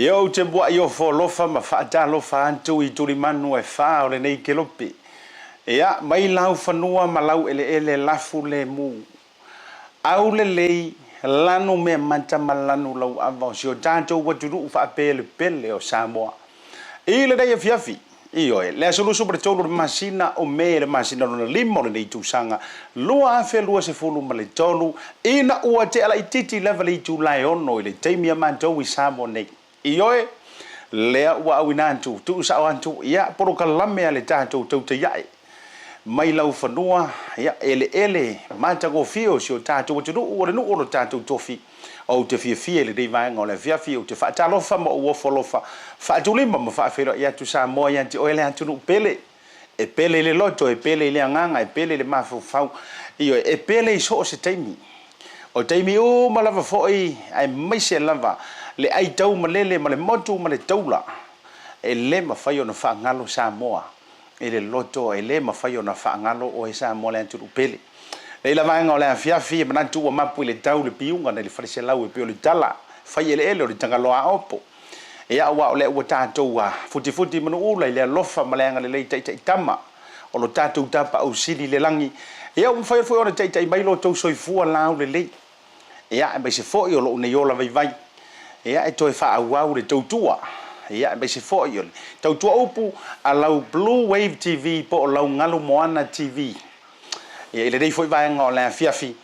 Yo te bua yo fo lofa ma fa ta lofa antu I tuli manu e fa o le nei ke lopi. Ia mai lau fanua ma lau ele lafu le mu. Au le lei lanu me manta malanu lau ava si o tanto wa turu fa pele o Samoa. I le dai fiafi. Io e le solo super tolo masina o me le masina no limo le tu sanga. Lua fe lua se fulu ma le tolu ina ua te ala ititi level I tu lai ono le taimia manto wi Samoa nei. Ioe lea ua awina antu tu sa antu ia poro kalame ale tatou Tautai A'e mai lau fanua ia ele mata go fio si o tatou tu o le no o tatou tofi o te fia le dei vai ngole fia o te fa talo fa mo o folofa fa tu lima mo fa fero ia tu sa mo ia ti o ele antu no pele e pele le loto e pele le nganga e pele le mafu fau io e pele so se taimi o taimi o malava foi ai mai se lava le ai tau malele male motu male taula e le mafai ona whaangalo Samoa e le loto e le mafai ona whaangalo o e Samoa le anturu pele e la vanga o le afiafi e manantu o mapu le tau le piunga na le wharise lau e pio le tala fai ele o le tangaloa opo e awa o le ua tātou a futi manu ula i le alofa maleanga le lei taitai tama o lo tātou tapa au sili le langi e au mwhai fui ona taitai mailo tau soifua lau le lei e a mai se foi o lo une yola vai ia e toi fa au le tautua ia be se foi yo tautua upu a lau Bluwave TV po lau ngalo moana TV ia le dei foi vai ngo la fiafi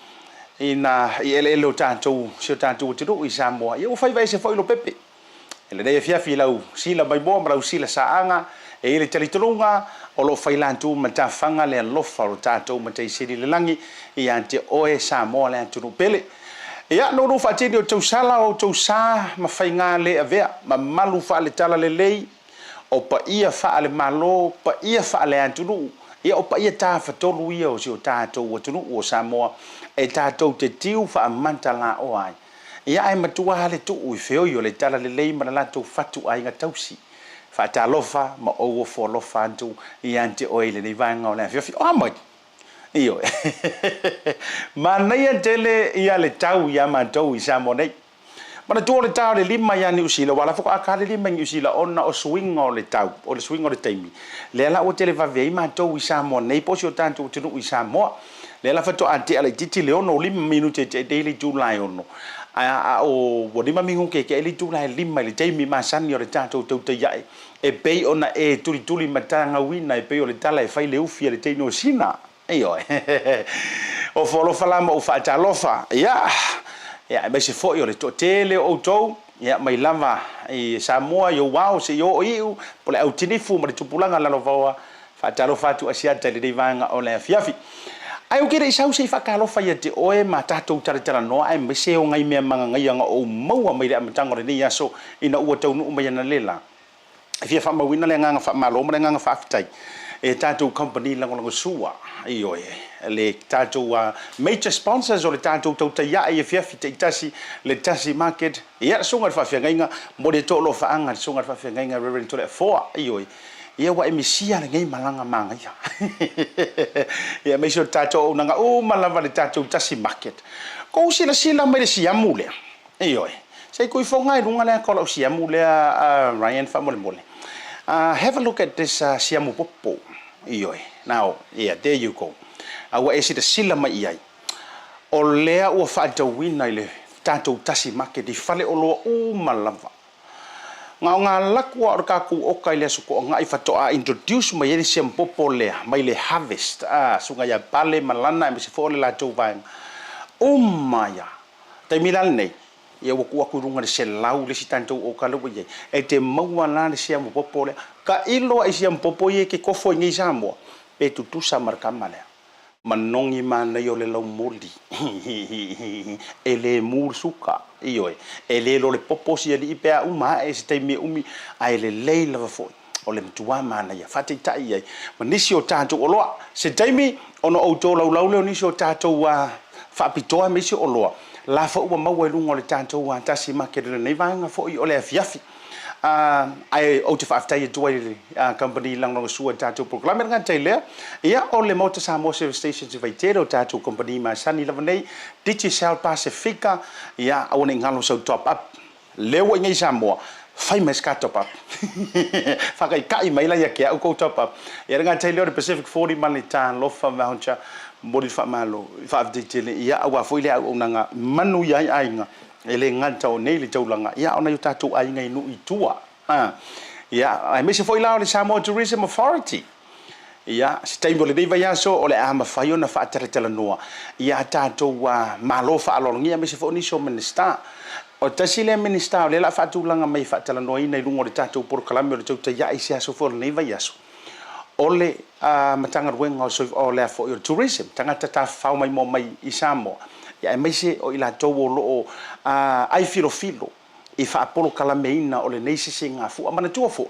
ina ele lo tanto se tanto tu I Samoa ia o fai vai se foi lo pepe ele dei fiafi lau sila bai bom lau sila saanga e ele talitulunga o lo fai lantu mata fanga le lofa lo tato mata isiri le langi ia te oe Samoa le tu pele ia no fa tini o tau sala o tau sa ma fainga le avea ma malu fa le tala le lei o pa ia fa le malo pa ia fa le antunu ia o pa ia ta fa tolu ia o si o tatou o tunu o Samoa e tatou te tiu fa manta la o ai ia ai matua le tu u feo yo le tala le lei ma la tu fatu ai nga tausi fa ta lofa ma o fo lofa antu ia ante o ile nei vanga o le fio o mai io mana ia tele ia le tau ia mantou I Samoa nei mana tu le tau le lima ia ni usila wala fo aka le lima ni usila ona o swing o le tau o le swing o le taimi le la o tele va vei mantou I Samoa nei po si o tanto tu I Samoa le la fato ante ala titi le ono lima minute te daily July ono a o lima mingu ke le July lima le taimi ma sani o le tanto Tautai A'e e pei ona e tuli matanga wina e pei o le tala e fai le ufi le teino sina io o folo fala mo fa ta lofa ya be se foi o le to tele o to ya mai lava I Samoa yo wow se yo iu po le autinifu mo le tupulanga la lofa fa ta lofa tu asia tele de vanga o le fiafi ai o kere isau se fa ka lofa ya te oe ma tatou tara no ai me se o ngai me manga ngai nga o maua mai le matango le ni aso ina ua tau nu mai na lela fia fa mawina le nga fa malo mo le nga fa fitai e tatou company lango sua io le tatou major sponsors o le tatou Tautai A'e e fiafi te Tasi le Tasi Market ia sunga fa fianga mo le tolo fa anga sunga fa fianga reverend to le foa io ia wa emisia le ngai malanga manga ia me so tatou nanga o malava le tatou Tasi Market ko sila mai le siamu le io sai ko fonga lunga le ko lo siamu le Ryan fa mole have a look at this siamu popo io now yeah there you go awa esi de sila mai ai o lea ua whaatawina I le tatou Tasi Market I fale o loa o malava ngā lakua o kaku oka I le suko o ngai whatoa introduce mai eri siam popo lea mai le harvest sunga ia pale malana e se fo le la tau vaenga o maya tai milal nei ia waku runga le se lau le si tantou o ka lau ia e te maua la le siam popo lea ka ilo ai siam popo ia ke kofo ngai Samoa pe tutusa markama lea manongi mana yo le lau moli e le mur suka io e le lo le popo si ali pe uma e se taimi umi ai le leila va foi o le mtua mana ia fati tai ai manisi o tatou o loa se taimi ono auto lau le nisi o tatou fa pitoa mesi o loa la fa ua mau e lunga o le tatou Tasi Market le nei vanga foi o le afiafi ai o te whaftai e tua company lang sua tātou proclame ngā teilea ia o le Maota Samoa Service Station te vaitera o tātou company ma sani lava nei Digi South Pacifica ia au ne ngalo sau top up lewa ngai Samoa fai mai ska top up fakai kai mai la ya ke au ko top up ya nga tele o Pacific 40 mali tan lo fa voucher modi fa malo fa de tele ya wa foi le au nanga manu ya ai nga ele ngata o nei le taulanga ya ona yuta tu ai ngai nu itua ya ai me se foi la le Samoa Tourism Authority ya stable dei vai aso o le ama fai ona fa tele noa ya tato wa malo fa lo ngia me se foi ni so minister o tasi le minister le la fa tu langa mai fa tele noa ina lungo le tato por kalame o tau ya isi aso for nei vai aso ole matanga ruenga o le for tourism tangata ta fa mai mo mai i Samoa ya mai se o ila to lo ai filo i fa apolo kalameina o le nei se singa fu amana tu fo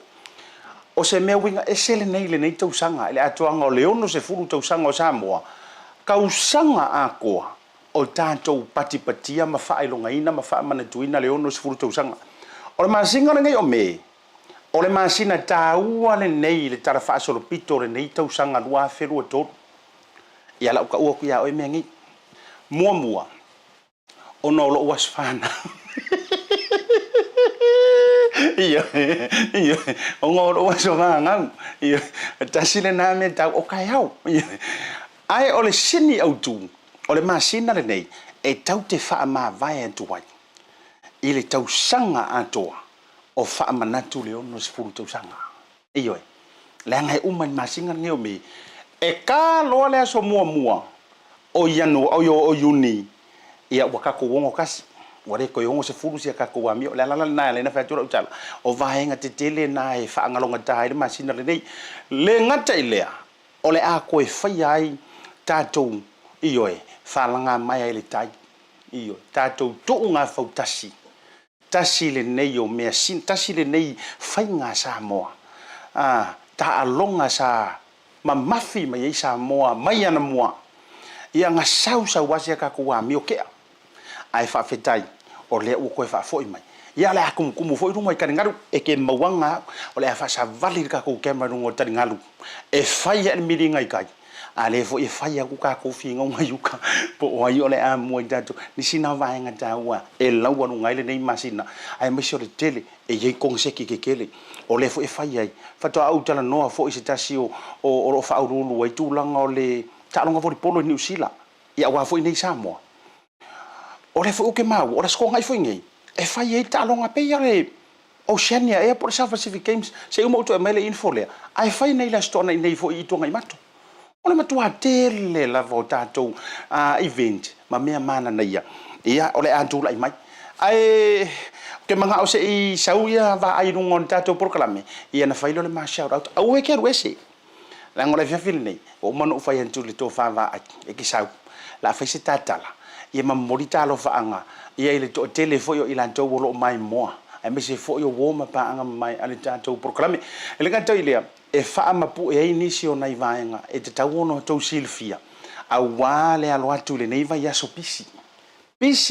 o se me winga esele nei le nei tau sanga le atoanga o leono se fulu tau sanga o Samoa kau sanga akoa o tatou patipatia ma fa ilonga ina ma fa mana tuina leono se fulu tau sanga o le masinga ngai o me o le masina taua le nei le tara fa solo pito le nei tau sanga lua feru to ia la ka u ya o me ngi mua ono lo wasfana iyo ongo lo wasfana iyo tasile na me ta o kai hau ai ole sini autu ole masina le nei e tau te fa ma vai atu wai ile tau sanga atoa o fa manatu le ono sfuru tau sanga iyo le ngai uman masinga ngeo me e ka lo le so mua o yanu o yuni ia wakako wongo kasi wale ko yongo se fulu sia kako wa mi la na le na fa tura utala o vaenga te tele na e fa ngalonga tai ma sina le nei le ngata ilea o le a ko e fai ai tatou iyo e fa langa mai le tai iyo tatou to nga fa tasi le nei o me sin tasi le nei fai nga Samoa ta alonga sa ma mafi mai Samoa mai ana moa ia nga sausa wasia kako wa mi o ke ai fa fetai o le u ko fa foi mai ia le akum kumu foi rumai kan ngaru e ke mawanga o le fa sa vali ka ko kema rungo tan ngalu e fai en miringa i kai ale fo e fai ku ka ko fi ngau mai uka po o ai o le a mo dato ni sina va nga tawa e lawa no ngai le nei masina ai me sure tele e ye kong se ki ke kele o le fo e fai ai fa to au tala no fo isi tasio o fa urulu ai tu langa o le ta longa fo polo ni usila ia wa fo nei Samoa o le fo ke mau o le sko ngai fo ngai e fai e ta longa pe ya le Oceania e por South Pacific Games se o moto e mele info le ai fai nei la sto nei fo i to ngai mato o le matua tele la votato event ma mea mana na ia o le atu lai mai ai ke manga o se i sauia va ai ngon tato por kalame ia na fai le ma shout out au e ke ruese la ngole fa fil nei o mano fai antu le to fa va e ki sau la fai se tatala ia ma morita lo fa anga ia ile to tele fo yo ila to lo mai mo ai me se fo yo wo ma pa anga mai ale tato por kalame ele ka to ile e fa mapu e inisio na ivaenga e te tauono tau silfia a wale alo atu le nei vai aso pisi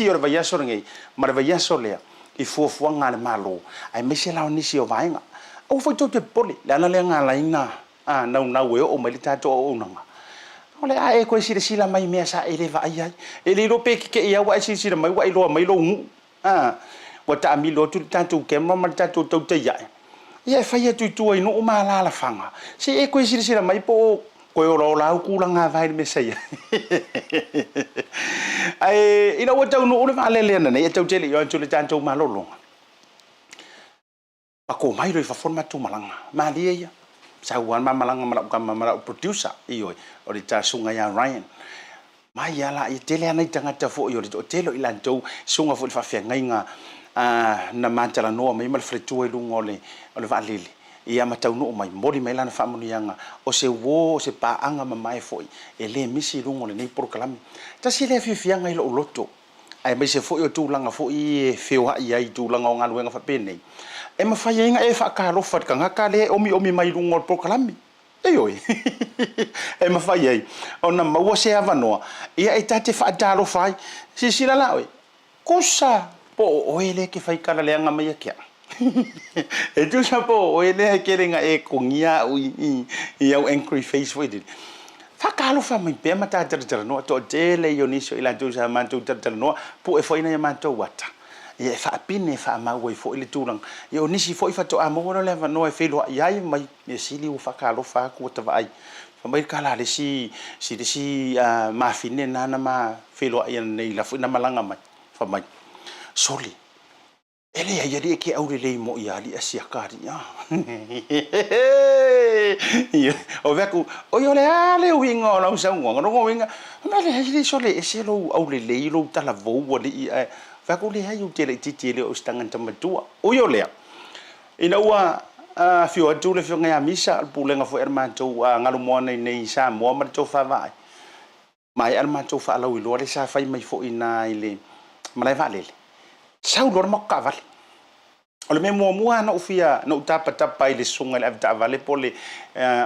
o vai aso ngei ma vai aso le i fuafuanga le malo ai me se la inisio vaenga o foi to te poli la na le ngala ina na we o mai tato o nanga ole a e ko sila mai me sa ele va ai ele lo pe ke ia wa sila mai wa mai lo wa ta mi lo tu tato ke ma tato to te ya ia fai atu tu ai no ma la fanga se e ko sila mai po ko lo la ku la nga vai me sai ai ina wa tau no le va le na e tau tele yo tu le tanto ma lo longa pa ko mai lo fa forma tu malanga ma dia sa wan ma malanga ma producer io o le ta sunga ya Ryan mai ya la i tele ana tanga ta fo yo le tele ila tau sunga fo fa fe nga na mantala no mai mal fretu e lungo le valili ia matau no mai mori mai lana fa munianga o se wo se pa anga mai foi e le misi lungo le nei por kalam ta si le fianga i lo loto ai mai se foi o tu langa foi e feo ia i tu langa nga luenga fa pene e ma fa inga e fa ka lo fa ka le omi mai lungo por kalam e oi e ma fa ia ona ma wo se avanoa ia e tate fa dalo fai si sila la oi cosa po o ele ke fai kala le nga mai ke e tu sa po o ele ke renga e kongia i au angry face with it fa kalo fa mai pe mata ter no to tele yo niso ila tu sa man tu ter no po e foi na man to wata ia e whaapine whaamau e fo i le tūranga. Ia o nisi fo i whato a mōra le wanoa e wheloa iai mai e sili u whakalofa aku o tawa ai. Whamai kala le si mawhine nana ma wheloa ia nei lafu ina malanga mai. Whamai. Soli. Ele ai ari e ke aure lei mo i ali asia kari. O veku, o yo le ale winga o lau saunga, ngongo winga. Ma le hai sole e se lo aure lei lo tala vou o li e. Veku le hai u tele titi le o stangan tamatua. O yo lea. Ina ua fio atu le fio ngai misa al pulenga fo ermantou ngalu mo nei Samoa ma to fa vai. Mai ermantou fa lau i lo le sa fai mai fo ina ile. Malai valele. Sau lor mo kaval. Ole me mua na ufia na tapa i le sunga le avta vale pole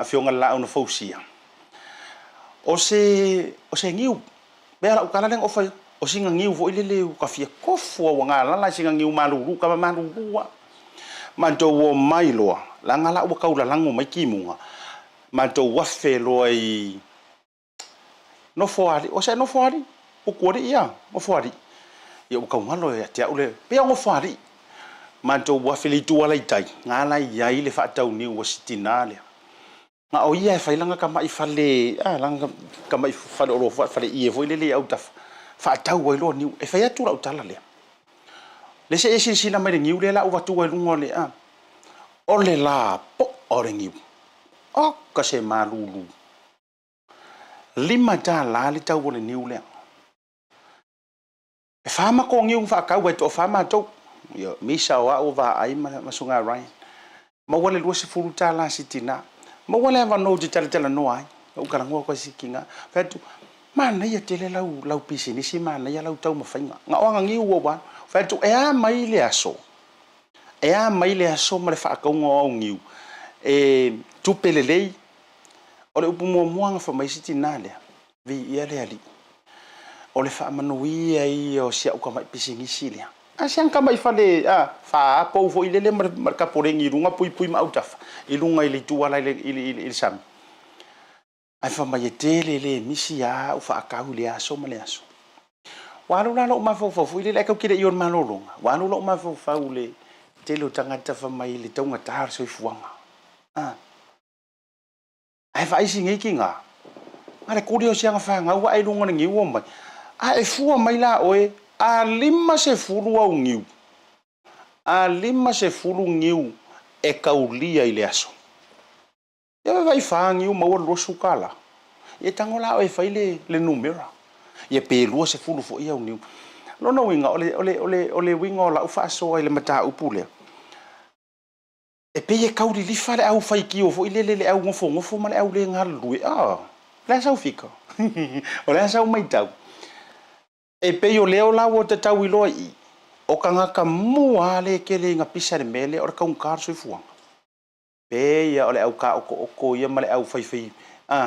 fionga la una fausia. O se ngiu. Be ala ukala leng ofai o singa ngiu vo ile le ka fia kofu wa ngala la singa ngiu maluru ka maluru. Manto wo mailo la ngala wa kaula lango mai kimunga. Manto wa felo ai no foari o se no foari o kore ia o foari. Ia ka ngalo ya tia ule pe o foari. Manto wa filitu ala itai ngala ia ile fa tau ni wa sitinale nga o ia fa ilanga ka mai fale langa ka mai fale o fa ia foi le au ta fa tau wa lo ni e fa ya tu la utala le se esi sina mai ngiu le la o watu wa lungo le o le la po o le ngiu o ka se malulu lima ta la le tau le niu le e fa ma ko ngiu fa ka wa to fa ma to yo misa wa ova ai masunga Ryan ma wale lo se fuluta la sitina ma wale va no tala no ai o kala ngo ko sikinga fetu mana ia tele lau pisini si mana ia lau tau mafainga nga o ngi wo wa fetu e a mai le aso ma le fa ka ngo ngiu tu pelelei o le upu mo nga fa mai sitina le vi ia le ali o le fa manui ai o sia o ka mai pisini silia asiang ka mai fale fa po fo ile le marka porengi runga pui Maota ilunga ile tuala ile sam ai fa mai tele le misi ya u fa ka ule aso male aso walu la lo ma fo ile le ka kire ion malolo walu lo ma fo fa ule tele tangata fa mai le tonga tar so fuanga ai fa isi ngi kinga ale kurio sianga fa nga wa ilunga ngi wo mai ai fu mai la oe a lima se fulu au ngiu. A lima se fulu ngiu e kaulia ile aso. Ia vai fa ngiu ma lo sukala. Ia tangola o e fa ile le numero. Ia pelua se fulu fo ia ngiu. Lo no winga ole winga la ufa so ile mata upule. E pe e kauli li fa le au fa ki o fo ile le au ngofo ma le au le ngalu. La sa fika. Ola sa mai tau. E pe yo leo la wo te tau ilo i o kanga ka mua le kele nga pisa le mele o ka un kar so fuang pe ya ole au ka o ia male au fai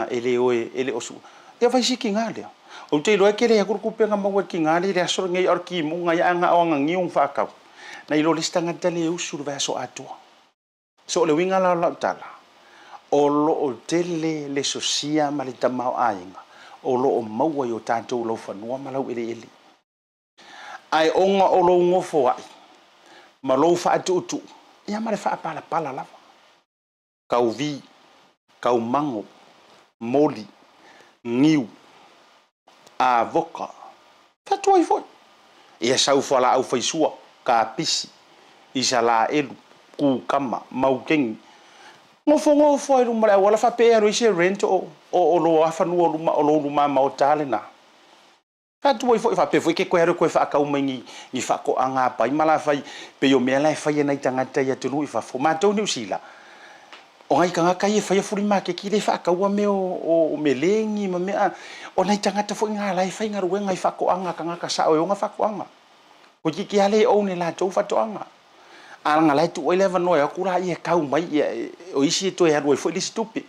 ele osu ya vai siki ngale o te lo kele ya kurku pe nga mawa ki ngale le asor ngai or ki mu nga ya nga o nga ngiung fa ka na ilo lista nga tele usu va so ato so le winga la tala o lo o tele le sosia male tamau ainga o lo o maua yo tātou lo whanua malau ele. Ai onga o lo ngofo ai. Ma lo whaatu utu. Ia mare whaapala lava. Kau vi, kau mango, moli, ngiu, voka. Whatu ai foi. Ia sau whala au whaisua, ka pisi, isa la elu, kukama, maukengi. Ngofo ai rumare wala fa pe ro ise rent o lo afanu o lo luma Maota le na ka tu foi fa pe foi ke ko ero ko fa ka umengi ni fa ko anga pa mala fai pe yo me la fai na tangata ya tulu fa fo ma to ni usila o ngai kanga kai fai furi ma ke ki le fa ka wa me o melengi ma me o na tangata fo nga la fai nga ru ngai fa ko anga kanga ka sa o nga fa ko anga ko ki ale o ne la to fa to anga anga lai tu 11 no ya kura ia kau mai o isi to ya ro foi stupi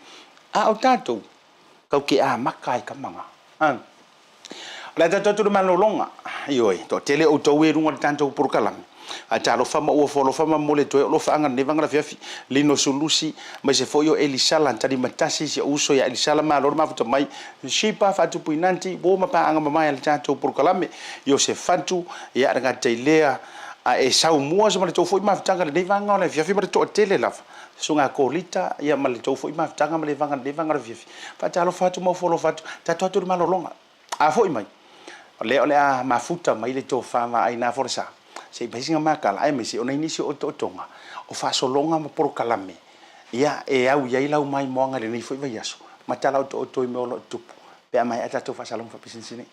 o tato kau ke makai ka manga la tato tu manolonga ioi to tele o to we runga tanto por kalang a talo fama o folo fama mole to lo fanga ne vanga fiafi lino solusi mai se foi o elisala tani matasi se uso ya elisala ma lor ma futa mai shipa fatu puinanti bo ma pa anga mai al tanto por kalame yo se fatu ya nga telea a e sau mua so ma le tau foi mafutanga le nei vanga le fiafi ma le to tele lava sunga kolita ia ma le tau foi mafutanga ma le vanga le fiafi fa talo fatu mo folo fatu tatu atu ma lolonga a foi mai le ole a mafuta mai le to fa ma ai na forsa se besinga makala ai me se ona inisio o tonga o fa solonga ma por kalame ia e au ia ila mai moanga le nei foi vai aso ma tala o to me o tupu pe mai ata to fa salong fa pisinsini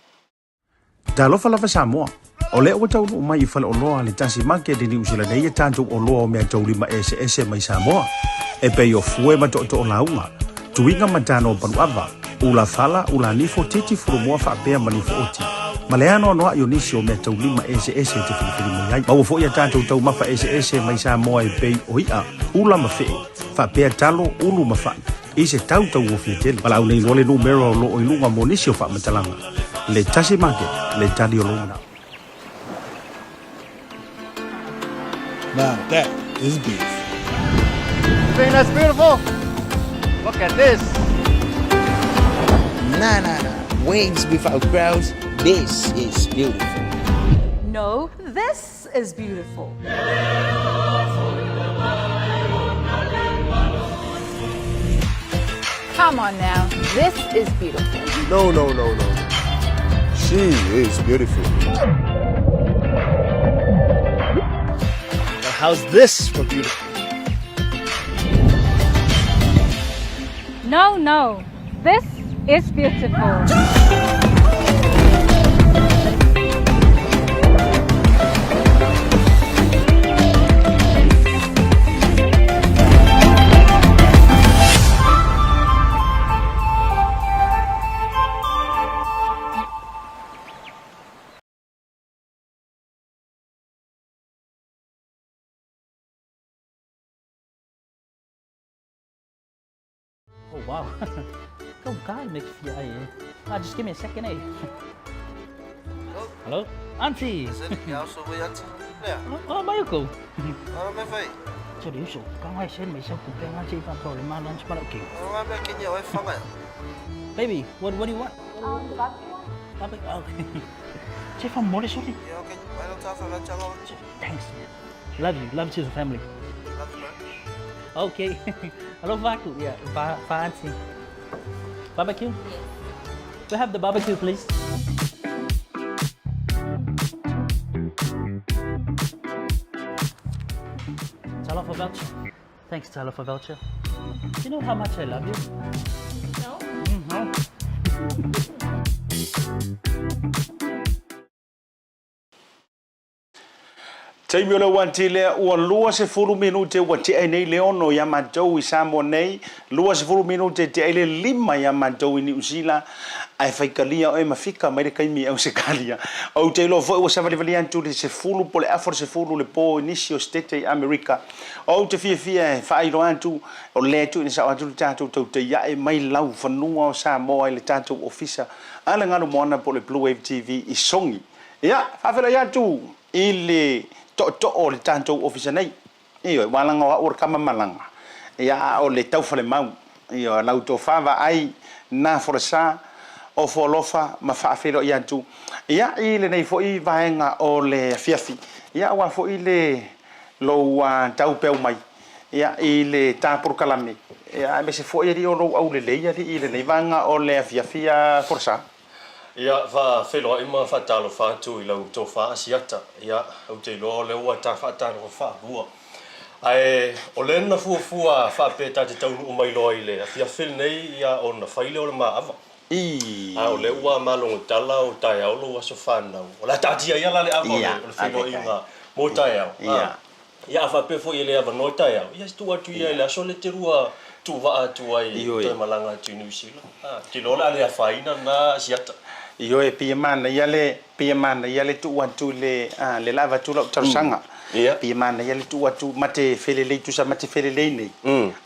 talo fa lava Samoa o le o tau no mai fa o loa le Tasi Market di New Zealand ia tanto o loa me tau lima SS mai Samoa e pe o fue ma to launga tuinga matano panuava ula fala ula nifo titi furumua fa pe ma nifo oti Maleano no yo nisio me tau lima SS te fili mai ma fo ia tanto tau ma fa SS mai Samoa e pe o ia ula ma fa pe talo ulu ma fa ise tau o fitel pala nei le numero lo o ilunga monisio fa matalanga le Tasi Market le tali o lona. Now that is beef. You think that's beautiful? Look at this. Nah. Wings without crowds. This is beautiful. No, this is beautiful. Come on now, this is beautiful. No. She is beautiful. Now how's this for beautiful? No, this is beautiful. Oh wow, come on, mix yeah. Just give me a second, eh? Hello, Auntie. Oh, Mayuko. Cho điều số, con ai xem mấy sao cũng quen Auntie và tôi là mang lunch bắt đầu Baby, what do you want? The barbecue one? Barbecue. Okay. Chị Phong mua đi số đi. Thanks. Love you to the family. Okay. Hello, Vaku. Yeah, fancy. Barbecue? Yes. We have the barbecue, please. $1 for voucher. Thanks, $1 for voucher. You know how much I love you? No. No. Te mio le wanti le ua lua se fulu minute ua te ai nei leono ya mantou I Samoa nei lua se fulu minute te ai le lima ya mantou I New Zealand ai faikalia o e mafika mai le kaimi au se kalia au te lo fo ua sa vali antu le se fulu po le afor se fulu le po inisio state America au te fia fai ro antu o le tu ni sa atu tatu tau te ya e mai lau fanua o Samoa I le tatu ofisa ala ngalo moana po le Bluwave TV I songi ya fa vela ya tu ile to o le tanto ofisa nei io walanga o kama malanga ia o le tau fale mau io la auto fava ai na forsa o folofa ma fa felo ia tu ia ile nei fo I vaenga o le fiafi ia wa fo ile lo tau pe mai ia ile ta por kalame ia me se fo ia o lo au le leia ile nei vanga o le fiafia forsa Ia fa felo I ma fa talo fa tu I lau to fa asiata ia au te lo le ua ta fa talo fa bua ai o le na fu fa pe ta te tau o mai loi le fia fil nei ia o na faile o le ma ava o le ua malongo tala o tai au lo aso fa na o la tatia ia la le ava o filo inga mo tai au ia fa pe fo ile ava no tai au ia stu atu ia le aso le te rua tu va atu ai to malanga tu New Zealand ti lo la le faina na asiata io e piemana ia le tu atu le lava tu lo tarsanga piemana ia le tu atu mate felele tu sa mate felele nei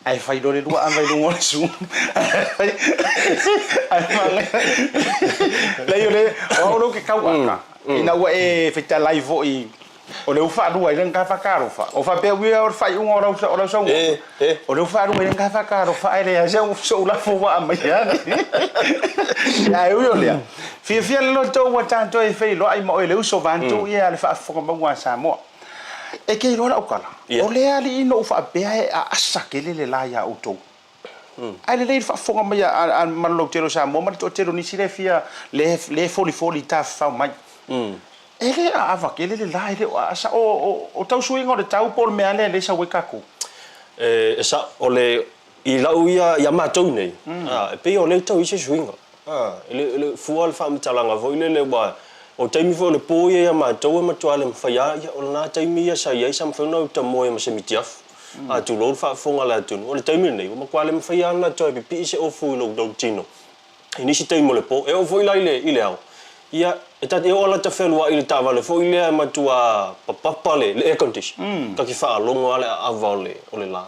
ai fai do le dua an vai lo su ai manga le io le o lo che kauaka ina wa e feta live I o le ufa dua I ka fa karo fa o fa pe wi o fa un ora so o le ufa dua I ka fa karo fa ai le ya so la fo wa mai ya ai io le fia lo to wa tanto e fe lo ai mo le uso vanto ia le fa fo ba wa Samoa e ke ro la ukala o le ali ino fa be a asakele le la ya auto ai le fa fonga mai a malo tero sa mo ma to tero ni sile fia le foli ta fa mai ele a va ke le la ile asa o tau suinga le tau por me ale le sa wekaku esa ole I lau ia mātou nei. Pe o le tau I se suinga. Le fual wha mitalanga vo ile le wa o taimi fo le po ia mātou e matua le mwhaia ia o nā taimi ia sa ia sa mwhauna o tamoe ma se mitiafu. Tu lor wha fonga la tunu. O le taimi nei, o makua le mwhaia na toi pipi I se ofu I lo dau tino. I nisi taimi mo le po, e o fo ila ile au. Ia, e tati e o ala ta whenua I le tāwale, fo ile matua papapa le air condition. Kaki wha alongo ale avao le o le la.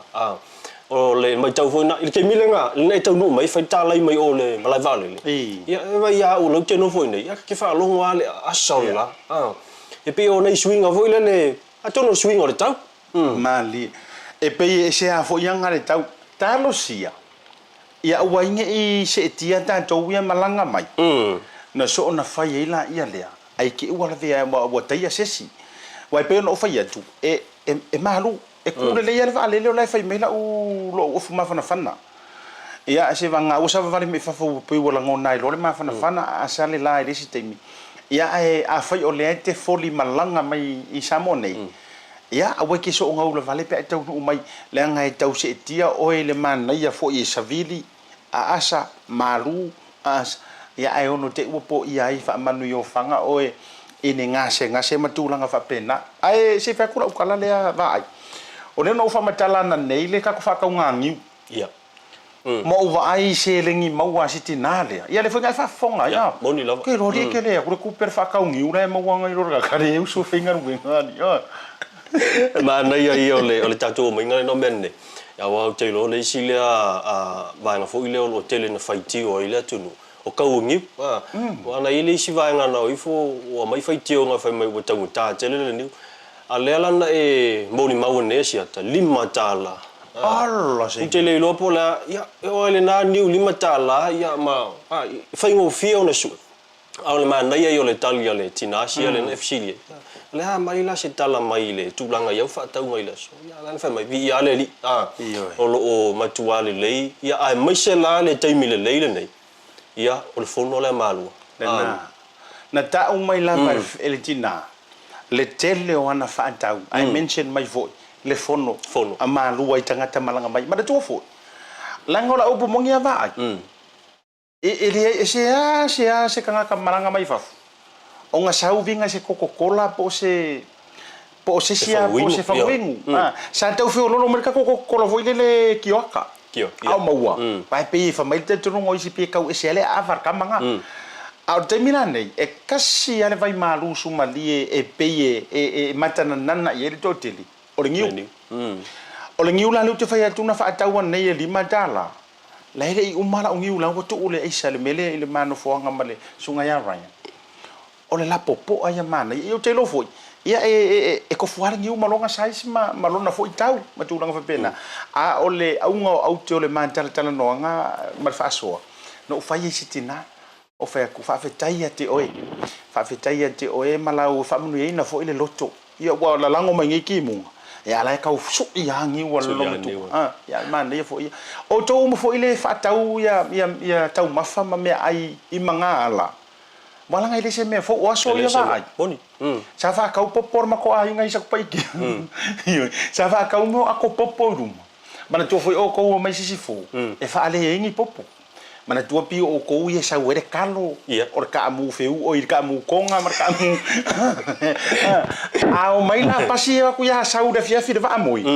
O le mai tau foi I ke milenga le tau no mai fai talai mai o le malai vale le ia vai ia o lo teno foi nei ia ke fa longo ale asau la e pe o nei swinga foi le a tono swing o le tau mali e pe e se a foi anga le tau talo sia ia wainge I se tia ta to ia malanga mai na so na fai ila ia le ai ke ua le vea wa tai sesi wai pe no fai atu e malu e kule le ia vale le lai fai mela u lo o fuma fana fana ia se vanga o sa vale me fa fo pe wala ngona I lo le ma fana fana a sa le lai le si temi ia a fai o le te foli malanga mai I Samoa nei ia a we ke so ngau le vale pe tau no mai le nga tau se tia o le man ia fo I savili a asa malu as ia ai ono te upo ia I fa manu yo fanga o ine ngase matulanga fa pena ai se fa kula ukala le vai o le no fa matala na nei le ka ko fa ka ngangi ia mo wa ai se lengi maua sitinale ia le fa fonga ia boni lava ke ro ke le ku ku per fa ka ngi ura mo wanga ro ka kare u so finga ngani ia ma na ia o le tatu mo inga no menne ya wa te lo le sile a va na fo ile o tele na faiti o ile tunu o ka ungi wa na ile si va nga no ifo o mai faiti o nga fa mai o tau ta tele le ni Alela na e moni maune siata lima tala. Allah se. Tele lo pola ia o le na niu lima tala ia ma fai ngo fio na su. Au le mana ia yo le talia le tinasia le FC. Le ha mai la se tala mai le tulanga ia fa tau mai la so. Ia la fa mai vi ia le li. O lo o matua le lei ia ai mai se la le taimi le lei le nei. Ia o le fono le malu. Na ta o mai la ele tina. Le tele o ana whaatau. I mention mai foi. Le fono. A malua I tangata malanga mai. Ma tu foi. Lango la upu mongi a vai. Se kangaka malanga mai fafu. O nga sau vinga se Coca-Cola po se sia po se whawingu. Sa tau whio lolo merika Coca-Cola foi le kioaka. Au maua. Pai pei whamaita tunongo isi pia kau ese ale awar kamanga. Au te mina nei, e kasi ale vai malu sumali e peye e matana nana I ele toteli. O le ngiu. O le ngiu la lu te whai atuna whaataua nei e $5. La ele I umala o ngiu la watu ule eisa le mele I le mano foanga male sunga ya raya. O le la popo aia mana, I o te lo foi. Ia e ko fuare ngiu malonga saisi malona foi tau, matulanga whapena. A o le aunga au te o le mantala tala noanga malwhaasoa. No whai e sitina. O fa ku fa fetai te oe malau fa munu ina fo ile loto ia wa la lango mai ki mu ya la ka su ia ngi wa loto ya man le fo ia o to mo fo ile fa tau ya tau mafa ma me ai I manga ala wala ngai le se me fo o so ia vai boni sa fa ka popor ma ko ai ngai sa pa iki sa fa ka mo ako poporum mana to fo o ko mai sisi fo e fa ale ngi popo mana tua pi o ko ia sa were kalo o ka mu feu o ka mu konga mar ka mu a o mai la pasi ku ya sa u da fia fi va moi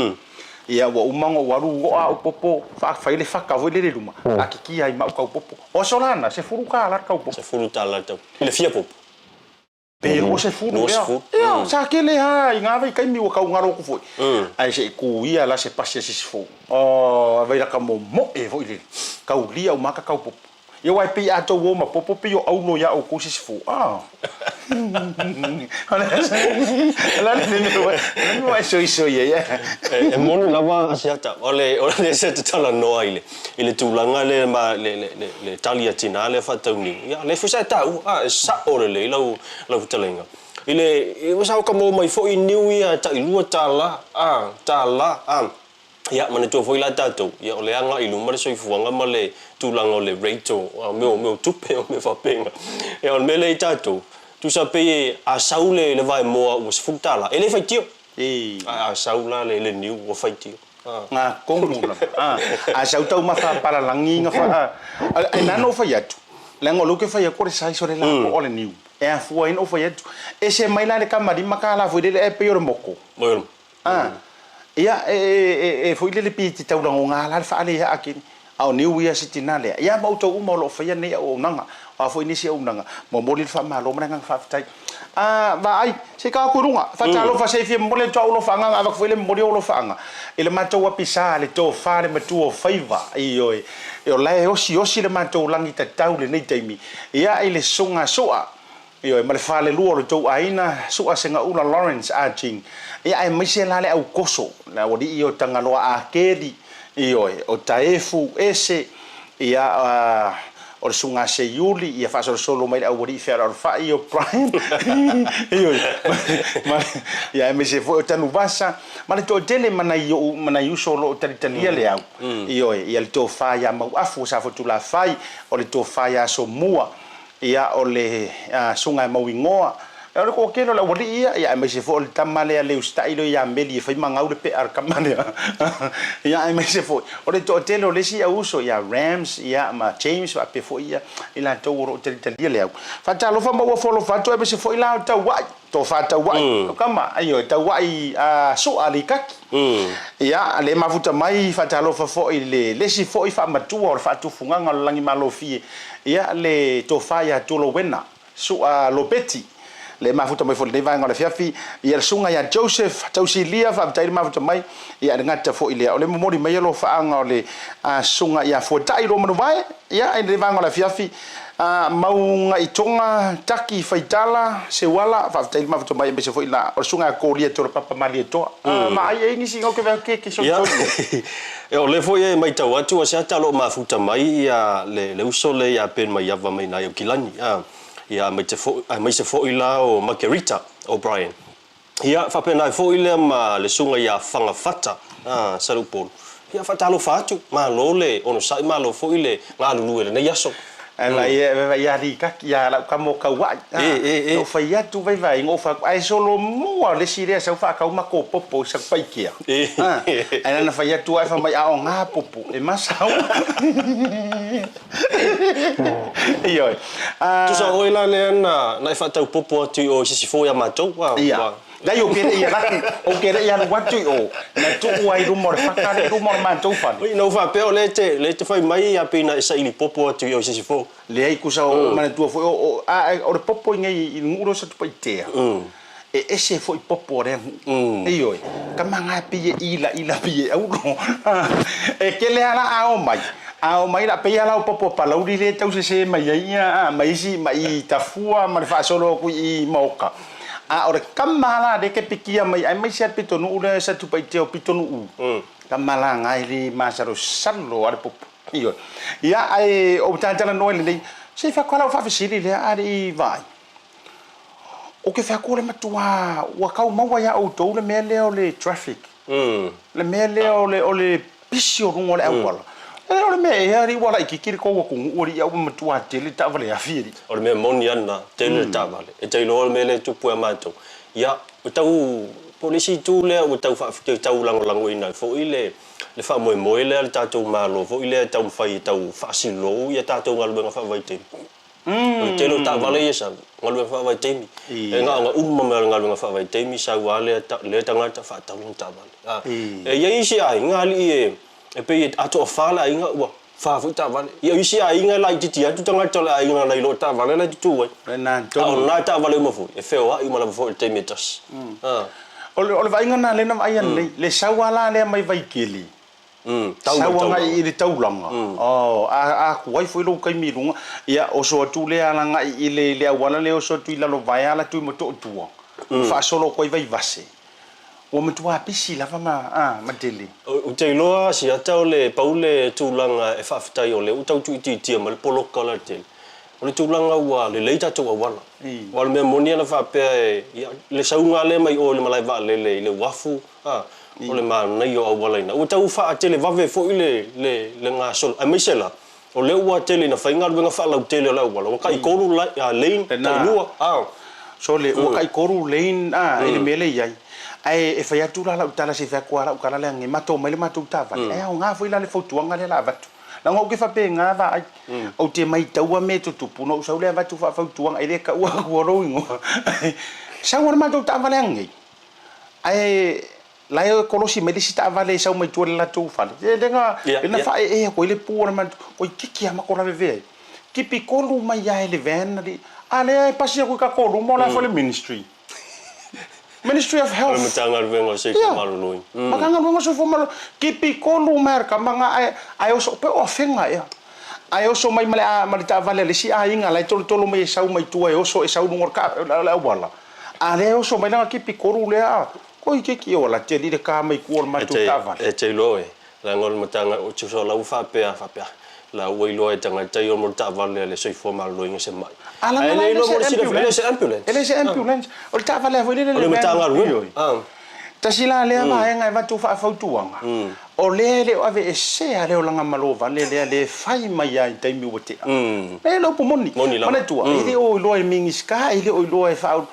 ia wa umango waru o a popo fa le fa ka vo le luma a ki ai ma ka popo o solana se furu ka la ka popo se furu ta la le fia popo pe o se furu ia sa ke le ha nga vai kai mi o ka ngaro ku foi ai se ku ia la se pasi se fo o vai la ka mo e vo ile ka ulia o maka ka popo ia wai pe ato wo ma popo pe o au no ya o ku se fo ala ne vai so ia e monu lava asiata ole se te tala no ile tulanga le ma le talia tina le fa tauni ia le fusa ta sa ore le lau talenga Ile wasa ka mo mai fo I new year ta ilua tala ya mana to foi la tato ya ole anga ilu mare soi fuanga male tulanga ole reito meu tupe o me fa penga ya ole mele tato tu sa pe a saule le vai mo was futala ele fai tio a saula le new o fai tio nga komula a sau tau ma fa para langi nga fa e nano fa yatu lengo luke fa ya kore sai sore la ole new e a fu in o fa yatu e se mai la le kamari makala fu de e pe yo moko ia foi le piti tau la nga la fa ale ya akini au new year sitinale ia mau tau mo lo fa ya ne o nanga a foi ni se o nanga mo mo le fa malo manga fa tai ba ai se ka kurunga fa talo fa se fi mo le tau lo fa nga ava foi le mo lo fa nga ele ma tau pisa le to fa le ma tu o faiva io e o lai osi le ma tau langi tau le nei taimi ia ile sunga soa io e ma le fa le luo le tau aina soa senga una Lawrence Arching ia ai mai se la le au koso la o di io tangaloa a kedi io o taefu ese ia o sunga se yuli ia fa solo mai au di fer al fa io prime io ma ia me se foi tanu basa ma le to tele mana io solo talia le au io ia le to fa ia mau afu sa fotu la fai o le to fa ia so mua ia o le sunga mau ingoa e ko kelo la wali ia me se foi tamale le ustailo ia meli fai mangau le pe ar kamane ia me se foi o le to tele le si uso ia Rams ia ma James va pe foi ia ila to ro talia le au fa talo fa mau folo fa to me se foi la ta wa to fa ta wa kama ayo ta wa so ali kaki ia le mafuta mai fa talo fa foi le si foi fa matua o fa tu funga langi malofi ia le to fa ya to lo wena so lo peti le mafuta mai fole vai ngala fiafi ia sunga ya Joseph tausilia fa tai mafuta mai ia ngata fo ile ole momori mai lo fa anga ole sunga ya fo tai lo manu vai ia ai le vai ngala fiafi mau ngai tonga taki faitala se wala fa tai mafuta mai be se fo ila o sunga ko lia to papa mali to ma ai ni singo ke so e ole fo ia mai tau atu se talo mafuta mai ia le usole ia pen mai ava mai na yo kilani ia mai se fo ila o Margarita O'Brien ia fa pena fo ila ma le sunga ia fanga fata salupol ia fatalo fatu ma lole ono sai ma lo fo ile nga lulu ele ne yaso la ia ri ka ia la ka mo ka wa no fa ia tu vai ngo fa ai solo mo le sire sa fa ka uma ko popo sa pai kia ai na fa ia tu ai fa mai a nga popo e masau io tu sa oila le na fa tau popo tu o si fo ya matou wa dai o ke ia la o ke ia wa tu o na tu ai rumor fa ka rumor matou fa no fa pe le te fa mai ya pena sa ili popo tu o si fo le ai kusa o mana tu fo o popo ngai i nguro sa tu pai te e ese foi popo re io kamanga pie ila pie au e ke le ala ao mai la pe ala popo pa lauri le tau se mai ia mai si mai tafua ma fa solo ku i moka ora kamala de ke pikia mai ai mai se pitonu ule sa tu pai te o pitonu kamala ngai li masaro sallo ar popo io ia ai o tantana no le se fa kwala fa fisili le ari vai o ke fa ko le matua wa ka mau ya auto le mele o le traffic le mele o le pisio rungo le awala le me ari wala ikikiri ko ko uri ya matua tele ta vale afiri o le me moniana tele ta vale e tai lo mele tu pu amato ya tau polisi tu le o tau fa tau lango ina fo ile le fa mo le tatou malo fo ile tau fai tau fasilo ia tatou ngalu nga fa vai te telo ta vale isa ngalu fa vai te e nga ngalu nga fa vai te mi sa wale le tanga ta fa tau ta vale e ia isi ai ngali e pe ato fala inga wa fa fu ta vale ia isi ai nga lai titi atu tanga tola ai nga lai lo ta vale la tu wa na to na ta vale mo fu e feo ai mala fo te metas ole vai nga na le na ai le sawala le mai vai kili tau i le taulanga a kuai foi lo kai mirunga ia o so tu le ala nga i le awala le o so tu la lo vai ala tu mo to tua fa solo koi vai vase o mo tua pisi la ma dele o te loa si ata le paule tu langa e fa ftai o le utau tu ti mal polo kala tel o le tūlanga ua le leita tō awala. O le mea monia na whapea le saunga le mai o le malai wa le wafu. O le maa nei o awala ina. Ua tau wha te le wave fo i le ngā sol. A meisela, o le ua tele na whainga ruenga wha lau tele o le awala. O ka i koru lein, ta lua. So le ua ka i koru lein, ele mele iai. Ai e whai atu la lau tala se whea kua lau kala lea nge mato mai le mato tāwale. Ai au ngā fwila le fautuanga le la vatu. Na ngau ke whape ngā va ai. Au te mai taua me to tupu no usau lea vatu fautuanga. Ai le ka ua kua rou ingoa. Sau wana mato tāwale angei. Ai lai o kolosi mai le si tāwale sau mai tuale la tau whale. Lenga, ina whae koe le pūana man. Oi kiki a makora vevea. Kipi kolu mai ia le vena li. A lea e pasi a koe ka kolu mo la fale ministry. Ministry of Health. Matanga ruenga se ka malunui. Matanga ruenga se fo kipi kolu merka manga ai oso pe o fenga ia. Ai oso mai male ta vale le si a inga lai tolo mai sau mai tua e oso e sau ngor ka la wala. A le oso mai na kipi kolu le a. Ko i ke ola te li ka mai ku mai tu ta vale. E te loe. La ngol matanga o tso la ufa pe la wai loe tanga tai o mo ta vale le soi fo malunui se mai. Ala le lo mo si le ambulance. Ele se ambulance. O ta vale foi le matanga ruenga. Tasi la lea mai ngai watu whaafautuanga. O le o ave e sea leo langa malova le whai mai ai taimi o te. E lau po moni. Mana tua. Ele o iloa e mingiska, ele o iloa e whaau.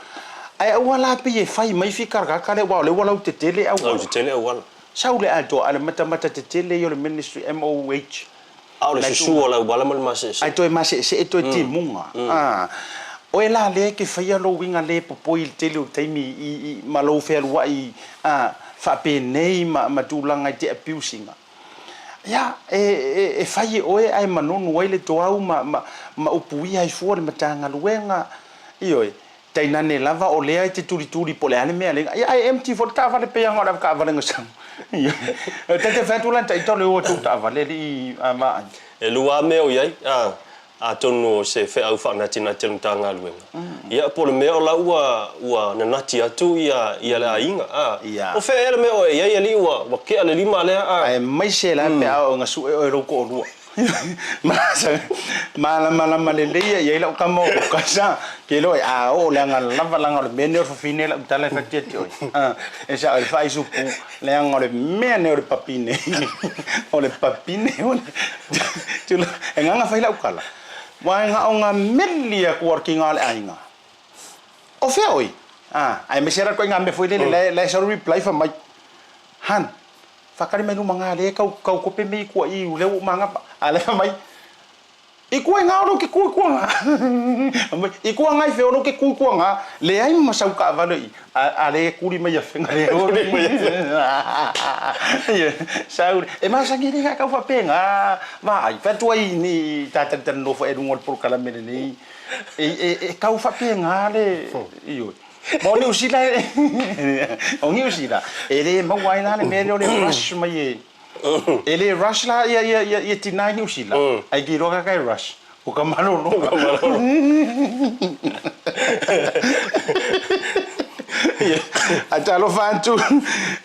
Ai aua la pe e whai mai whikaraka ka le wau le walau te tele au. Au te tele au wala. Sau le ato ale mata te tele i o le ministry MOH. Au le susu o la wala mal mase. Ai toi mase se e toi te munga. O e la le ke whaia lo winga le popoi il tele o taimi i malo whea lua i whape nei ma tūlanga i te abusinga. Ia, e whai oe ai manonu ai le toau ma upui ai fua le matanga luenga. Ioi, tainane lava o lea i te turi po le ane mea lenga. Ia, ai empty for ta vale pe anga ka vale ngasang. Ioi, tete whetulanta i tole o tūta vale li maa. E lua meo iai, a tonu se fe au fa na tina tanga luenga. Ia po le meo la ua na nati atu ia le ainga. O fe ele meo ia ia li ua ke ale lima le ai mai se la pe au nga su e ro ko lua. Mala le ia la ka mo ka sa ke lo o le nga lava langa le mene fo fine la tala fa te oi. E sa el fai su pu le nga le mene o papine. O le papine o. Tu nga fa la ukala. Wai nga o nga melia working all ainga. O fe oi. Ai me sera ko nga me foi le sa reply fa mai. Han. Fakari mai mga le kau ko pe me ko i le mga ale mai. I ko nga ro ke ko nga. I ko nga fe ro ke ko nga. Le ai ma sa ka va le ale kuri mai fa nga le ro mai. Sauri e ma sa ngi ka fa pe nga va ai fa tu ai ni ta no fa e ngol por kala me ni e ka fa pe nga le io mo ni usila o ni usila ele mo wai na le me le rush mai ele rush la ia tinai ni usila ai ki roga kai rush o ka malo no Atalo fantu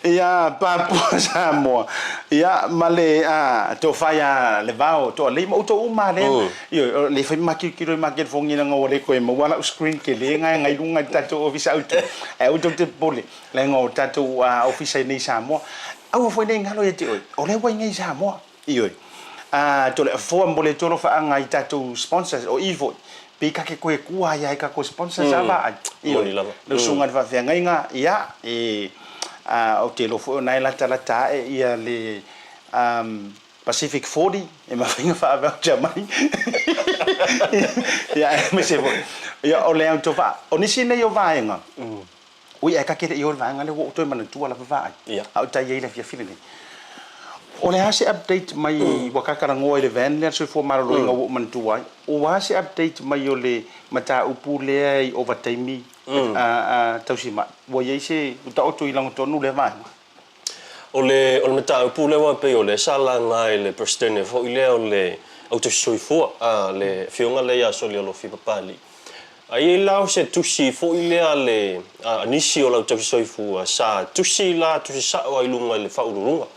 ia Papua Samoa ia male to faya levao to le mo to uma le io le fai makikiro maket fongi na ngole ko mo wala screen ke le ngai lunga tato office out e o te pole le ngo tato office ni Samoa au foi nei ngalo e te o le wai ngai Samoa io to le fo mbole to lo fa ngai tato sponsors o ivo pika ke koe kua ia ka ko sponsor sava io lo sunga va fe nga ia o te lo fo nai la tala ia le Pacific 40 e ma finga fa va jamai ia me se vo ia o le to va o ni sine yo va nga ui e ka ke yo va nga le wo to mana tu ala va ia au ta ia le fia filini o le hase update mai wakakara ngoi le van le so fo maro nga wo man tu ai o hase update mai o le mata upu le ai overtime Tasi Market wo ye se ta o tu ilang to nu le va o le mata upu le wa pe o le sala ngai le prestene fo ile o le auto soifo le fionga le ya so le lo fi papali ai lao se tusi fo ile ale nisi o la tusi soifu sa tusi sa o ilunga le fa urunga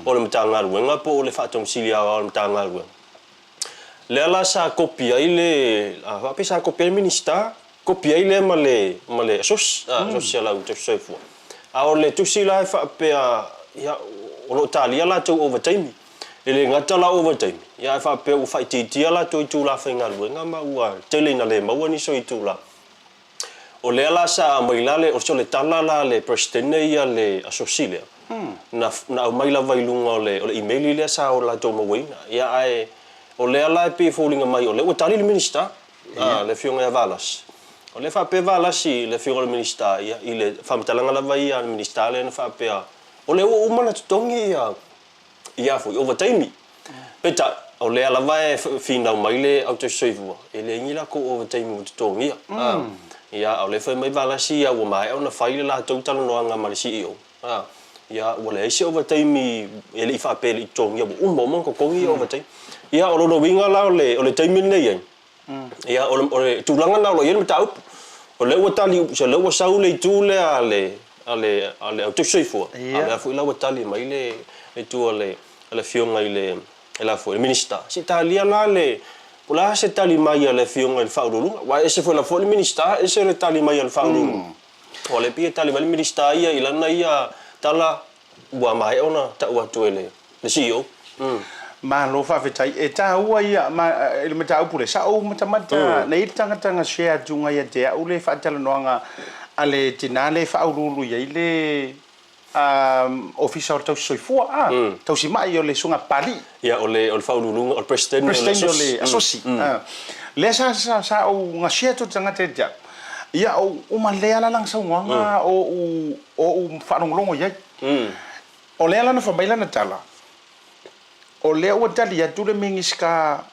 o le mtanga ruenga po o le fa tong silia o le mtanga ruenga le ala sa kopia ile a pesa kopia minista kopia ile male social au te sefu a ole tu sila fa pe ya o talia la tu overtime ele ngata la overtime ya fa pe u fa ti ala tu la fa ngalu ngama ua tele na le mau ni so itu la o le ala sa mailale o so le tala la le president ia le asosilia na maila vailunga o le email ile sa o la to mawina ya ai o le ala pe folinga mai o le o tali le minister le fionga ya valas o le fa pe valas i le fionga le minister ia ile fa mtalanga la vai al minister le fa pe o le o mana tongi ia fo overtime peta o le ala vai fina mai le auto save ele ngila ko overtime tongi ia o le fa mai valas ia o mai ona faile la to tala no anga mal CEO ia o le ise overtime ele fa pe le tongi o mo ko kongi overtime ia o lo winga la o le time nei ia o le tulanga na lo yele tau o le watali se le wa saule tu le ale auto sefo ale fu la watali mai le tu ale fionga ile la fu le minister si talia la le pula se tali mai ale fionga le faulu wa ese fu la fu le minister ese le tali mai ale faulu o le pie tali mai minister ia ilana ia tala wa mai ona ta wa tu le CEO ma lo fa fetai e ta ua ia ma ele mata upule sa o mata nei tanga share junga ia te ule fa tala noanga ale tinale fa urulu ia ile official tau soifua tau si mai o le sunga pali ia o le fa urulu o president o le asosi le sa o nga share to tanga te ja ia o ma le ala lang sa nganga o fa longo ia o le ala na fa baila na tala o le o tali atu le mingiska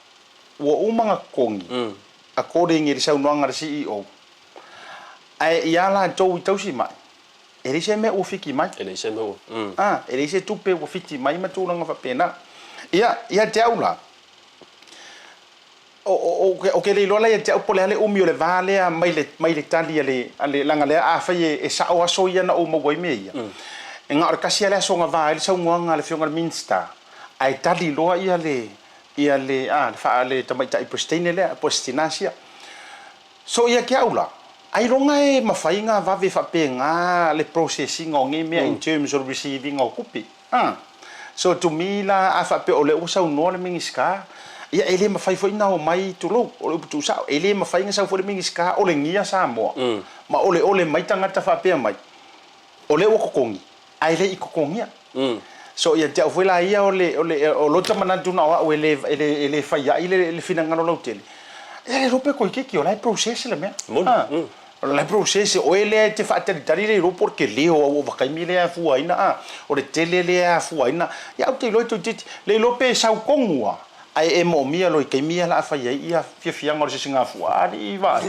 wo umanga kongi according to sau noanga CEO ai ia la tau si mai ele se me o fiki mai ele se me ele se tupe o fiki mai ma tulanga fa pena ia te aula o ke le lola ia te opole ale umi o le vale a mai le tali ale langa le a fa e sa o aso ia na o mo goi meia nga o kasi ale so nga va ele sau noanga le fionga minsta ai tali loa ia le fa le tamai tai pristine le postinasia so ia ke aula ai longa e mafainga va ve fa penga le processing o nge me in terms of receiving o kupi so to me la afa pe ole usa no le mingiska ia ele mafai foi na o mai tu lo o tu sa ele mafainga sa fo le mingiska ole ngia Samoa ma ole mai tanga ta fa pe mai ole o kokongi ai le i kokongia so ia te foi la ia o lo tamana tu na o ele fa ia ele fina ngalo lo tele ele rope ko ke o la process le me la process o ele te fa te tari le ro porque le o va kai mile a fu aina o le tele le a fu aina ia te lo to le lo pe sa kongua ai e mo mia lo kai mia la fa ia fia ngor se singa fu ali va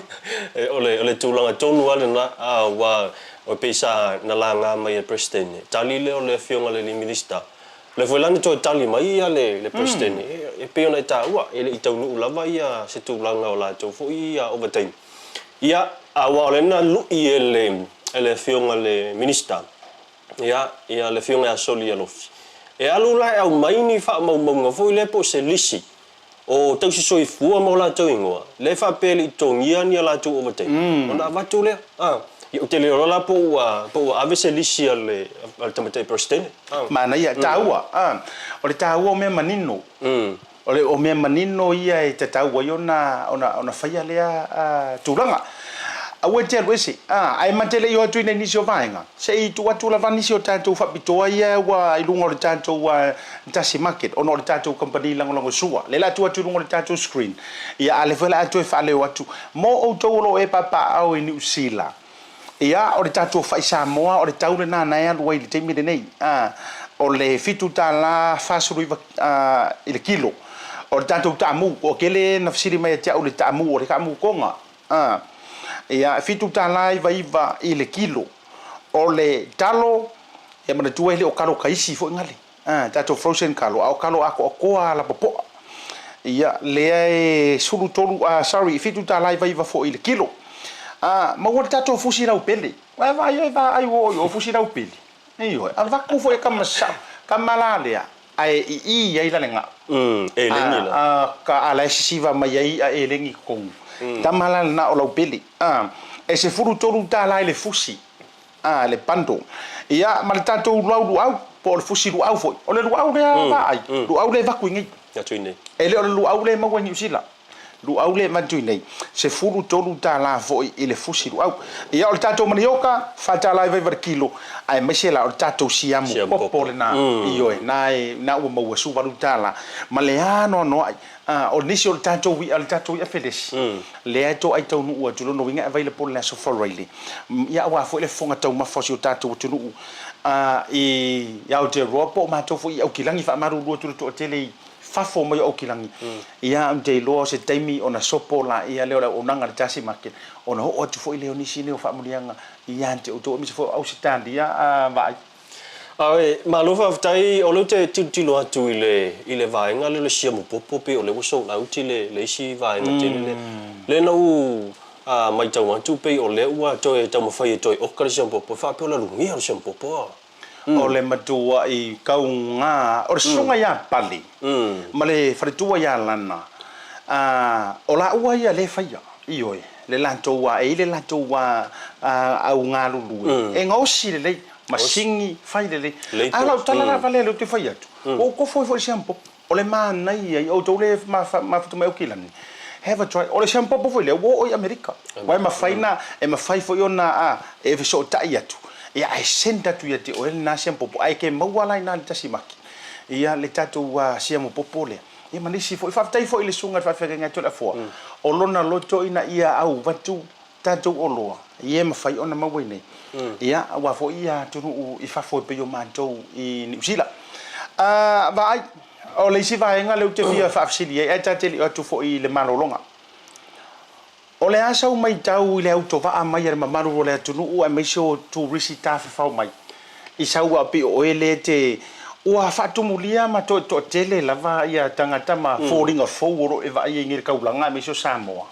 ole tulanga tonu ale na wa o pesa na langa mai president tali le ole fionga le minister le volane to tali mai le president e pe ona ta wa ele i tonu lava ia se tu langa ola to fo ia overtime ia awa le na lu i ele fionga le minister ia le fionga soli alo e alu la au mai ni fa mo fo le po se lisi o tau si soi fua mo la to ingoa le fa peli tongia ni la to overtime ona va tu le o te le rola po ave se lisi al tamate president mana ia taua o le taua me manino o me manino ia e te taua ona faia lea turanga awe te alwesi ai matele yo tu ni sio vainga se i tu atu la vani sio tanto fa bitoa ia wa ilunga o tanto wa Tasi Market ono o tanto company lango sua le la tu atu lungo tanto screen ia ale vela atu fa le watu mo o to lo e papa au i New Zealand ia o le tatu fai Samoa o le taule na na lu i le temi de nei o le fitu ta la fasuru i le kilo o le tatu tamu o kele na fisiri mai te o le tamu o le kamu konga ia fitu ta la i le kilo o le talo e mana tu ele o kalo kaisi fo ngale tatu frozen kalo o kalo ako koa la popo ia le e sulu tolu sorry fitu ta la i fo i le kilo ma o tato fusi ra upele vai o fusi ra upele io al va ku fo e kamasa kamalale ai I ai la lenga e lengi la ka ala siva mai ai a e lengi kong tamala na o lo pili e se furu tolu ta la le fusi le pando ia ma le tato lu au po le fusi lu au foi o le lu au le vai lu au le vakuingi ya tuine e le o le lu au le ma wani usila lu au le ma tuine se furu tolu ta la foi i le fusi lu au ia o le tato manioka fa ta la vai kilo ai mese la o tato siamu popo le na io e na o mo su valu ta la ma le ano no ai o nisi o le tato wi al tato ia fedes le ato ai tau nu o tulo no winga available la so for really ia wa foi le fonga tau ma fosi o tato tunu i ia o te ropo ma to foi o kilangi fa maru lu tu to tele fa fo mo o kilangi ia te lo se taimi ona sopo la ia le o nanga Tasi Market ona o tu foi le nisi le o fa mulianga ia te o to mi fo au sitandi ia vai ai malofa tai o le te tilo atu ile vaenga le sia mo popo pe o le so la uti le si vaenga te le no mai tau atu pe o le ua to e tau mafai to o ka sia popo fa pe o la lungi o sia popo o le matua i kaunga o le sunga ia pali ma le fritua ia lana o la ua ia le faia ioi le lanto wa e le lanto wa au ngā lulu e ngausi le masingi fai le ala o tala la vale le te fai atu o ko foi shampoo o le mana ia o to le ma futu mai o kilani have a try o le shampoo po foi le o America wai ma faina e ma fai foi ona e so tai atu ia ai senta tu ia te o na shampoo ai ke mawala ina Tasi Market ia le tatu wa siamo popole ia manisi foi fa tai foi le sunga fa fa nga tola fo o lona loto ina ia au watu tatu o loa ia ma fai ona ma wene ia wa fo ia tunu I fa fo pe yo manto I New Zealand vai o le si vai nga le te via fa fsili e tateli o tu fo I le malolonga o le asa mai tau le auto va mai er mamaru le tunu a mai so tu risita fa mai I sau a pe o ele te ua fatumulia ma to tele lava ia tangata ma falling of forward e vai ngir kaulanga me so Samoa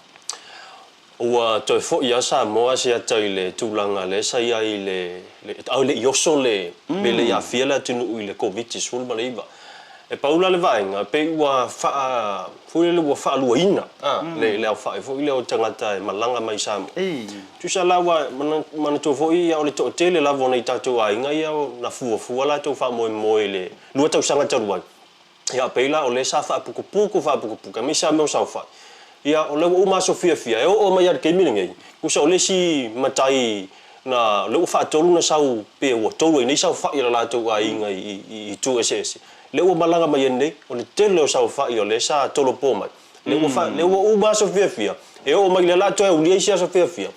ua to fo ia Samoa sia taile tulanga le sai ai le au le yoso le le ia fiela tunu ile covid sul malaiva e paula le vainga pe ua fa foi le ua fa luina le fa foi le o tangata malanga mai Samoa tu sa lawa man to foi ia o le to tele lava nei tatu ai nga ia na fu la to fa mo le lu to sanga taruai ia peila o le sa fa puku mi sa mo sa fa ia o le uma sofia fia e o mai ar ke mininga ku sa o le si matai na le fa tolu na sau pe o tolu ni sa fa ila la to ai nga I tu ss le o malanga mai nei o le tele o sa fa I o le sa tolo po mai le o uma sofia fia e o mai le la to e uli sia sofia fia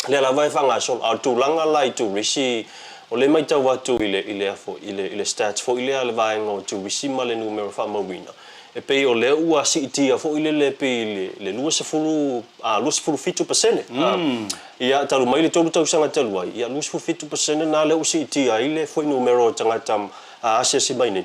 le la vai fanga so a tu langa lai tu risi o le mai tau watu ile stats fo ile le vai ngo tu risi male numero fa mawina e pe o le ua sitia fo ile le pe le lua se fulu fitu percent ia talu mai le tolu tau sanga talu ai ia lua se fulu fitu percent na le sitia ile fo numero tangata asesi mai ni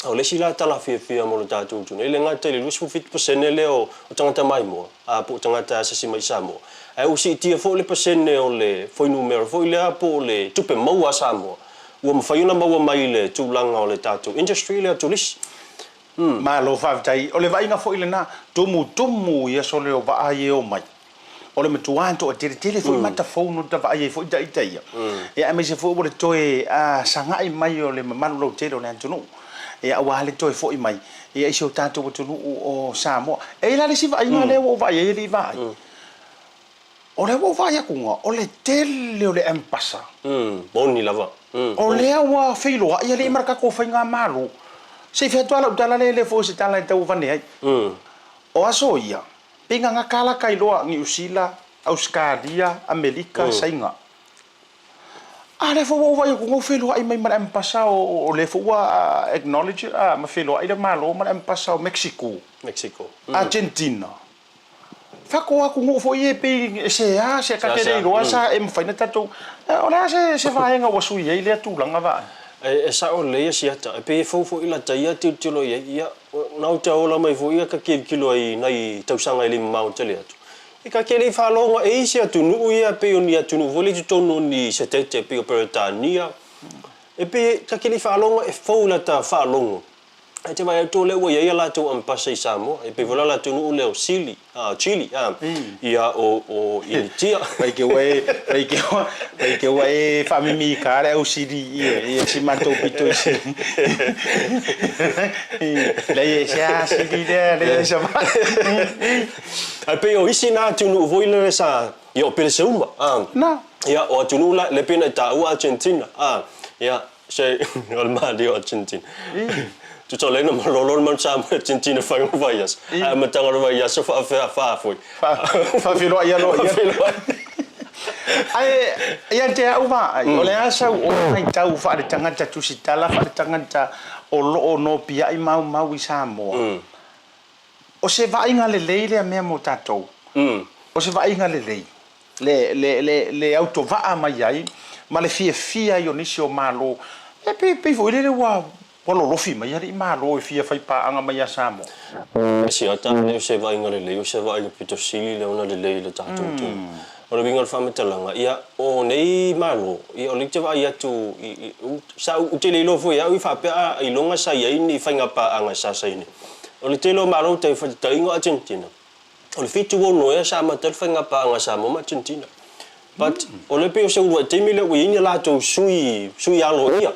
o le sila tala fia mo le tatu tu ile ngata le lua se fulu fitu percent le o tangata mai mo a po tangata asesi mai Samoa ai o sitia fo le percent o le fo numero fo ile po le tupe mau Samoa ua mafaiona mau mai le tulanga o le tatu industry le tulis ma lo fa tai o le vai nga fo ile na tumu ia so le o va ai o mai o le matuanto o tele fo mata phone ta va ai fo dai ia me se fo o le toe sanga I mai o le mamalu lo tele o le antunu ia wa le toe fo I mai ia iso tanto o tunu o Samoa e la le si vai nga le o vai ai li vai o le o vai ku o le tele o le empasa boni lava o le wa feilo ia le marka ko fa nga malu se fe toala utala le fo se tala tau vane ai o aso ia pinga nga kala kai loa New Zealand Australia America sainga ale fo wa yo ko felo ai mai mara empasa o le fo wa acknowledge ma felo ai le malo mara empasa o Mexico Argentina fa ko aku ngo fo ye pe se ka te loa sa em faina tatu o la se va nga wasu ye le tu langa va e sa o le sia ta pe fo ila taia tilo ia na ta ola mai fo ia ka kilo ai nai tausanga ile mau tele atu e ka kele fa longa e sia tu nu ia pe unia tu nu vole tu tonu ni se te pe operatania e pe ka kele fa longa e fo la ta fa longa ai te vai to le o ia la to am pasai Samoa e pe vola la to no le o Chile ia o Initia vai ke wai famimi kare au siri ia si mato pito si le ya siri le sa ai pe o isi na to no voile sa ia o pele seuma na ia o to no le pena ta o Argentina ia se al mali o Argentina tu tole no lolo man sam Argentina fa vaias ma tanga vaias fa foi fa filo ia lo ai ia te au va o le asa o mai tau fa de tangata tu sitala fa de tangata o lo no pia i mau i Samoa o se va inga le leile me mo tatou o se va inga le le auto va mai ai ma le fia io nisi o malo e pe foi le wa polo lofi mai ari malo e fia fai pa anga mai a Samoa si ata ne se va inga le se va i pito sili le ona le tatou tu o le vinga fama talanga ia o nei malo ia o le te vai atu sa u te le lo foi ia i fa pe i longa sa ia ni fainga pa anga sa sa ni o le te lo malo te fa te inga Argentina o le fitu o no ia sa ma te fainga pa anga sa mo Argentina but o le pe o se u te mile o ia la to sui alo ia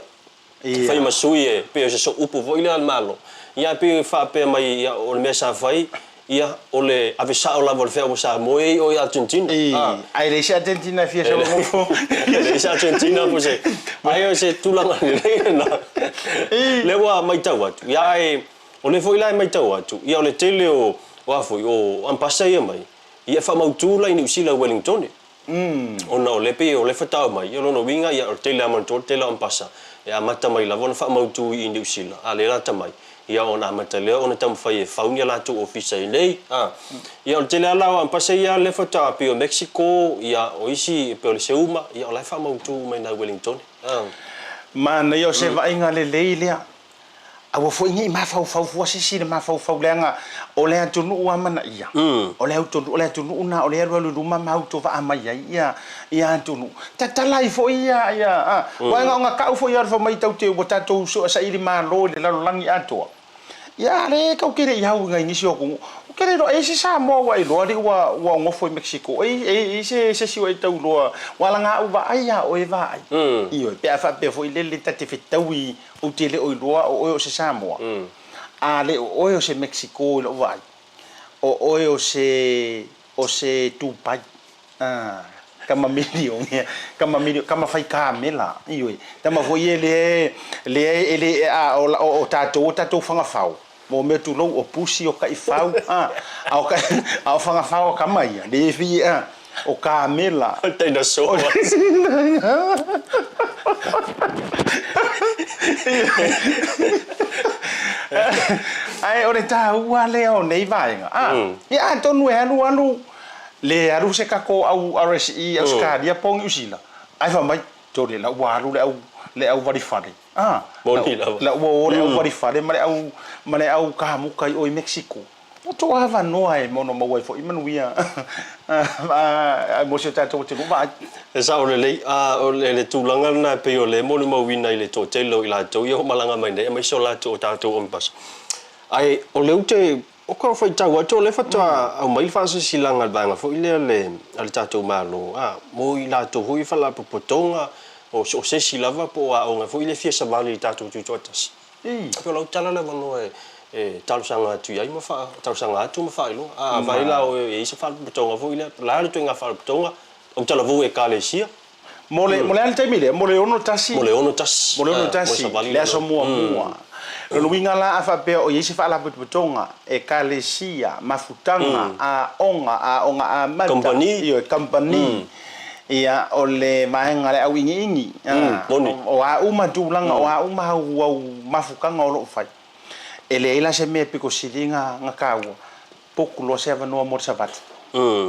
fai ma sui e pe o se so upu voi le malo ia pe fa pe mai ia o le mesa fai ia ole avisa o la volfea o sa moi o Argentina ai le Argentina fia so mo le Argentina po se ai o se tulanga le na le wa mai tau atu ia ai o le foi la mai tau atu ia o le tele o foi o ampasa ia mai ia fa mautu la New Zealand Wellington o no le pe o le fatau mai ia no winga ia o tele amanto tele ampasa ia mata mai la von fa mautu i New Zealand ale la tamai ia ona mataleo ona tam fai faunia la tu ofisa nei ia o tele ala am pase ia le fota pe o Mexico ia o isi pe o le seuma ia o la fa mautu mai na Wellington ma na yo se vai nga le leilea a foi ngi ma fau sisi ma fau lenga o le atu nu mana ia o le atu nu na o le lu ma auto va mai ia atu nu tatalai foi ia wa nga ka foi ia fa mai tau te o tatou so sa ili ma lo le langi atu ia le ka kere ia u ngai nisi o ku kere ro ese sa mo wa lo ri wa ngo foi Mexico se si wa tau lo wa langa u va ia o va io pe fa pe foi le tate fitaui o tele o lo o se Samoa ale o se Mexico lo va o se Tautai kama milion kama fai kamela io tama foi le o tatou fanga fau mo me tu lo o pusi o kai fau au fanga fau kama ia le fi o kamela te na so ai ore ta ua le o nei vai ia tonu anu le aru se kako au RSE au skadia pong usila ai fa mai to le la walu le au vari fare boni la o le au vari fare mare au ka mu kai o Mexico to ava no ai mono mo wai fo imanuia mo se tato te va sa o le tulanga na pe o le mono mo wina ile to telo ila to yo malanga mai ne mai so la to tato on pas ai o le ute o ka fai tau ato le fata au mai fa se silanga banga fo ile le tato malo mo ila to hui fa la potonga o se silava po o nga fo ile fia sa vali tato tu totas pe lo tala le vano tau sanga tu ai mo fa tau sanga tu mo fa ilo vai la o se fa potonga fo ile la le tu nga fa potonga o tala vo e kalesia mole al temile mole ono tasi le so mua lo winga la fa pe o yesi fa la potonga e kalesia mafutanga onga mata company ia o le maenga le au ingi o uma tulanga o uma au mafukanga o lo fai ele ila se me piko silinga nga kaua poku lo se va no mo savati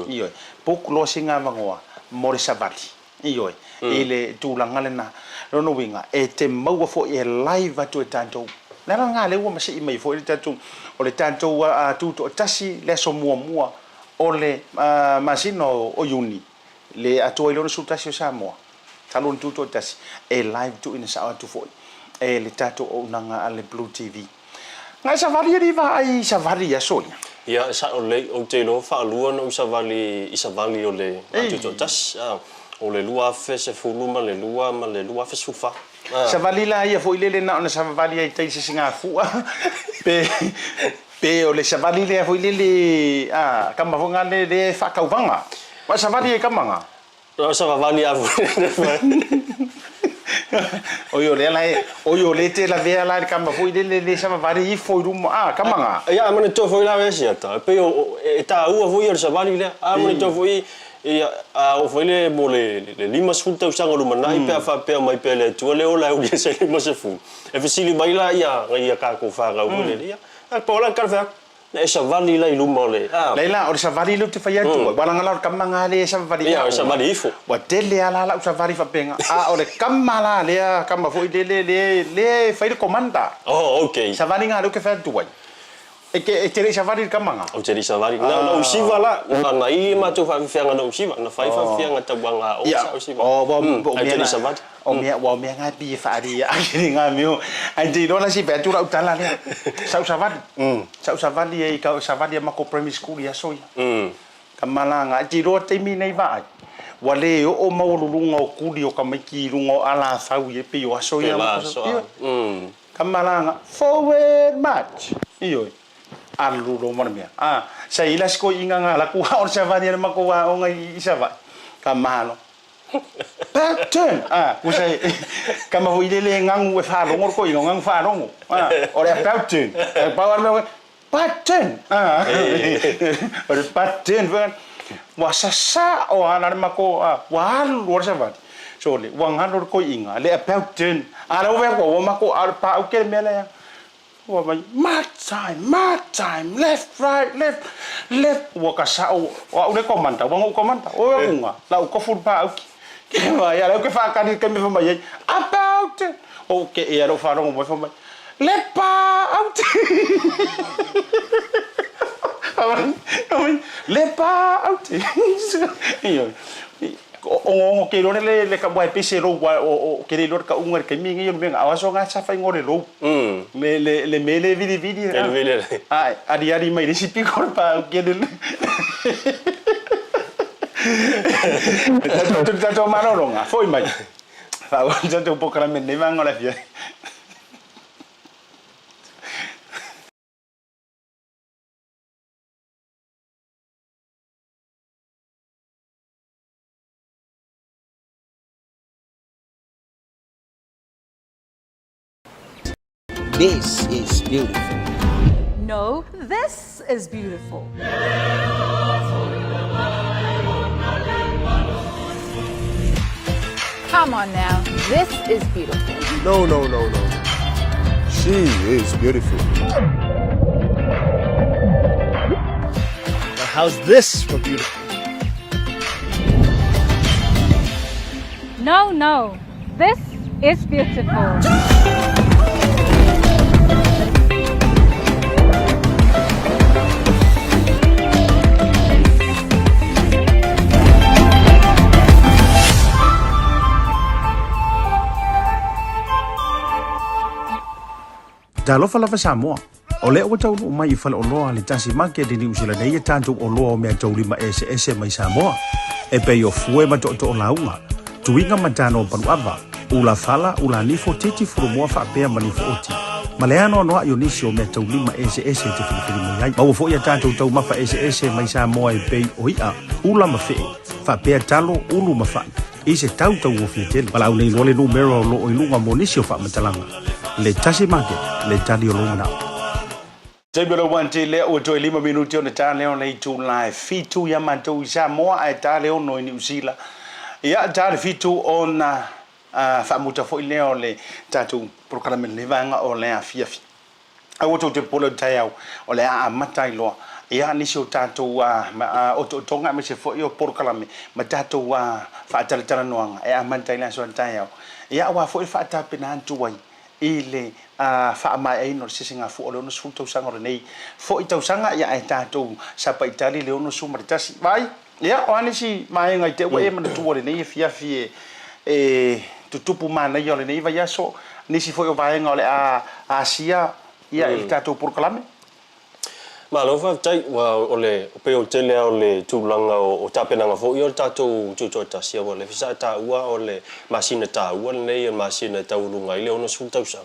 io poku lo singa vangoa mo savati io ele tulanga le na no winga e te mau fo e live to tanto na nga le wo ma se i mai fo le tanto o le tanto tu tasi le so mua o le masino o uni le ato ilo su tasi Samoa talon tu tasi e live tu ina sa tu fo e le tato o nanga ale Blue TV ngai savali di va ai savali ya sonia ia sa o le o te lo fa lua no savali isavali o le atu tas o le lua fe se fuluma le lua ma le lua fe sufa savali la ia fo ile na ona savali ai tai se singa fu pe o le savali le fo ile kama vonga le fa kauvanga wa savali e kamanga o savali a Oyo le la oyo le te la vea la kama fo ile savali i fo ruma kamanga ia mane to fo la vesi ata pe o ta ua fo ia savali le mane to fo ia o fo le mo le lima sfulta usanga lo manai pe fa pe mai pe le tu le o la o se lima se fu e fisili mai la ia ka ko fa ga o le ia po la ka fa e savali la iluma le Leila o savali lu te fai tu wala ngala kamanga le savali ia savali ifo wa tele ala la savali fa penga o le kamala le kama fo le fai komanda okay savali ngalo ke fa tu wai e te savali kamanga o te savali na usiva la na i ma tu fa fianga na usiva na fai fa fianga tabanga o usiva te savali o me nga pi fa ri nga meu ai te dona si pe tu la utala le savali e ka savali ma ko primary school ya soia kamala nga ti ro te mi nei va wale o maulunga o kuli o kamaki rungo ala sau ye pe o soia kamala nga forward march iyo alu lo mana mia sai las ko inga nga la ku o savali ma ko wa o nga isava kamalo pattern usai kama ho ile ngangu e fa longo ko inga ngang fa longo ore pattern power me pattern ore pattern wa sasa o ana ma ko wa lo savali so le wa ngalo ko inga le pattern ala o ko ma ko al pa o ke me la wa mark time left right left wa ka sa o le komanda wa ngo komanda o nga la ko fu pa o ke va ya lo que fa ka ni ke me fa mai about okay e ro fa ro mo fa mai le pa out le pa out yo o ke lo le ka boa pese ro o ke le lo ka unga ke mi ngi me nga so nga sa fa ngore ro le mele vidi ari mai si pico pa ke le Tanto manoronga foi mai fa tanto un po' che la me ne vanno la via This is beautiful. No, this is beautiful. Come on now, this is beautiful. No. She is beautiful. Now how's this for beautiful? No, this is beautiful. Talofa lava Samoa o le o tau mai fal o loa le Tasi Market ni usila nei tanto o loa me tau lima SS mai Samoa e pe yo fue ma to launga tuinga matano panuava ula fala ula nifo titi furumua fa pe manifo oti maleano no yo nisio me tau lima SS te filifili mai ma fo ya tanto tau ma fa SS mai Samoa e pe oia ula ma fe fa pe talo ulu ma fa ise tau o fitel pala ule lo le numero lo o ilunga monisio fa matalanga le Tasi Market le tali o lomana Tebelo wante le o to 5 minuti o tale on nei tu live fitu ya manto Samoa e tale o no New Zealand ya tale fitu on fa muta fo ile o le tatu proclamer le vanga o le afia a o to te polo tayau o le a matai lo ya ni so tatu o to tonga me se fo yo proclamer ma tatu fa tala noanga e a matai la so tayau ya wa fo fa ta pena tu wai ile fa mai ai no sisinga fu o no sulto sanga nei fo ita sanga ya ai tato sa pa itali le no sumar tasi vai ya oni si mai ngai te we man tu le nei fia fie tutupu mana yo le nei vai so ni si fo vai ngole a sia ia i tatou proklame ma lo fa tai wa ole pe o tele ole tulanga o tapenanga fo i o tatou tuto tasia wa le fisa ta ua ole masina ta ua nei masina ta ulunga ile ono su tausa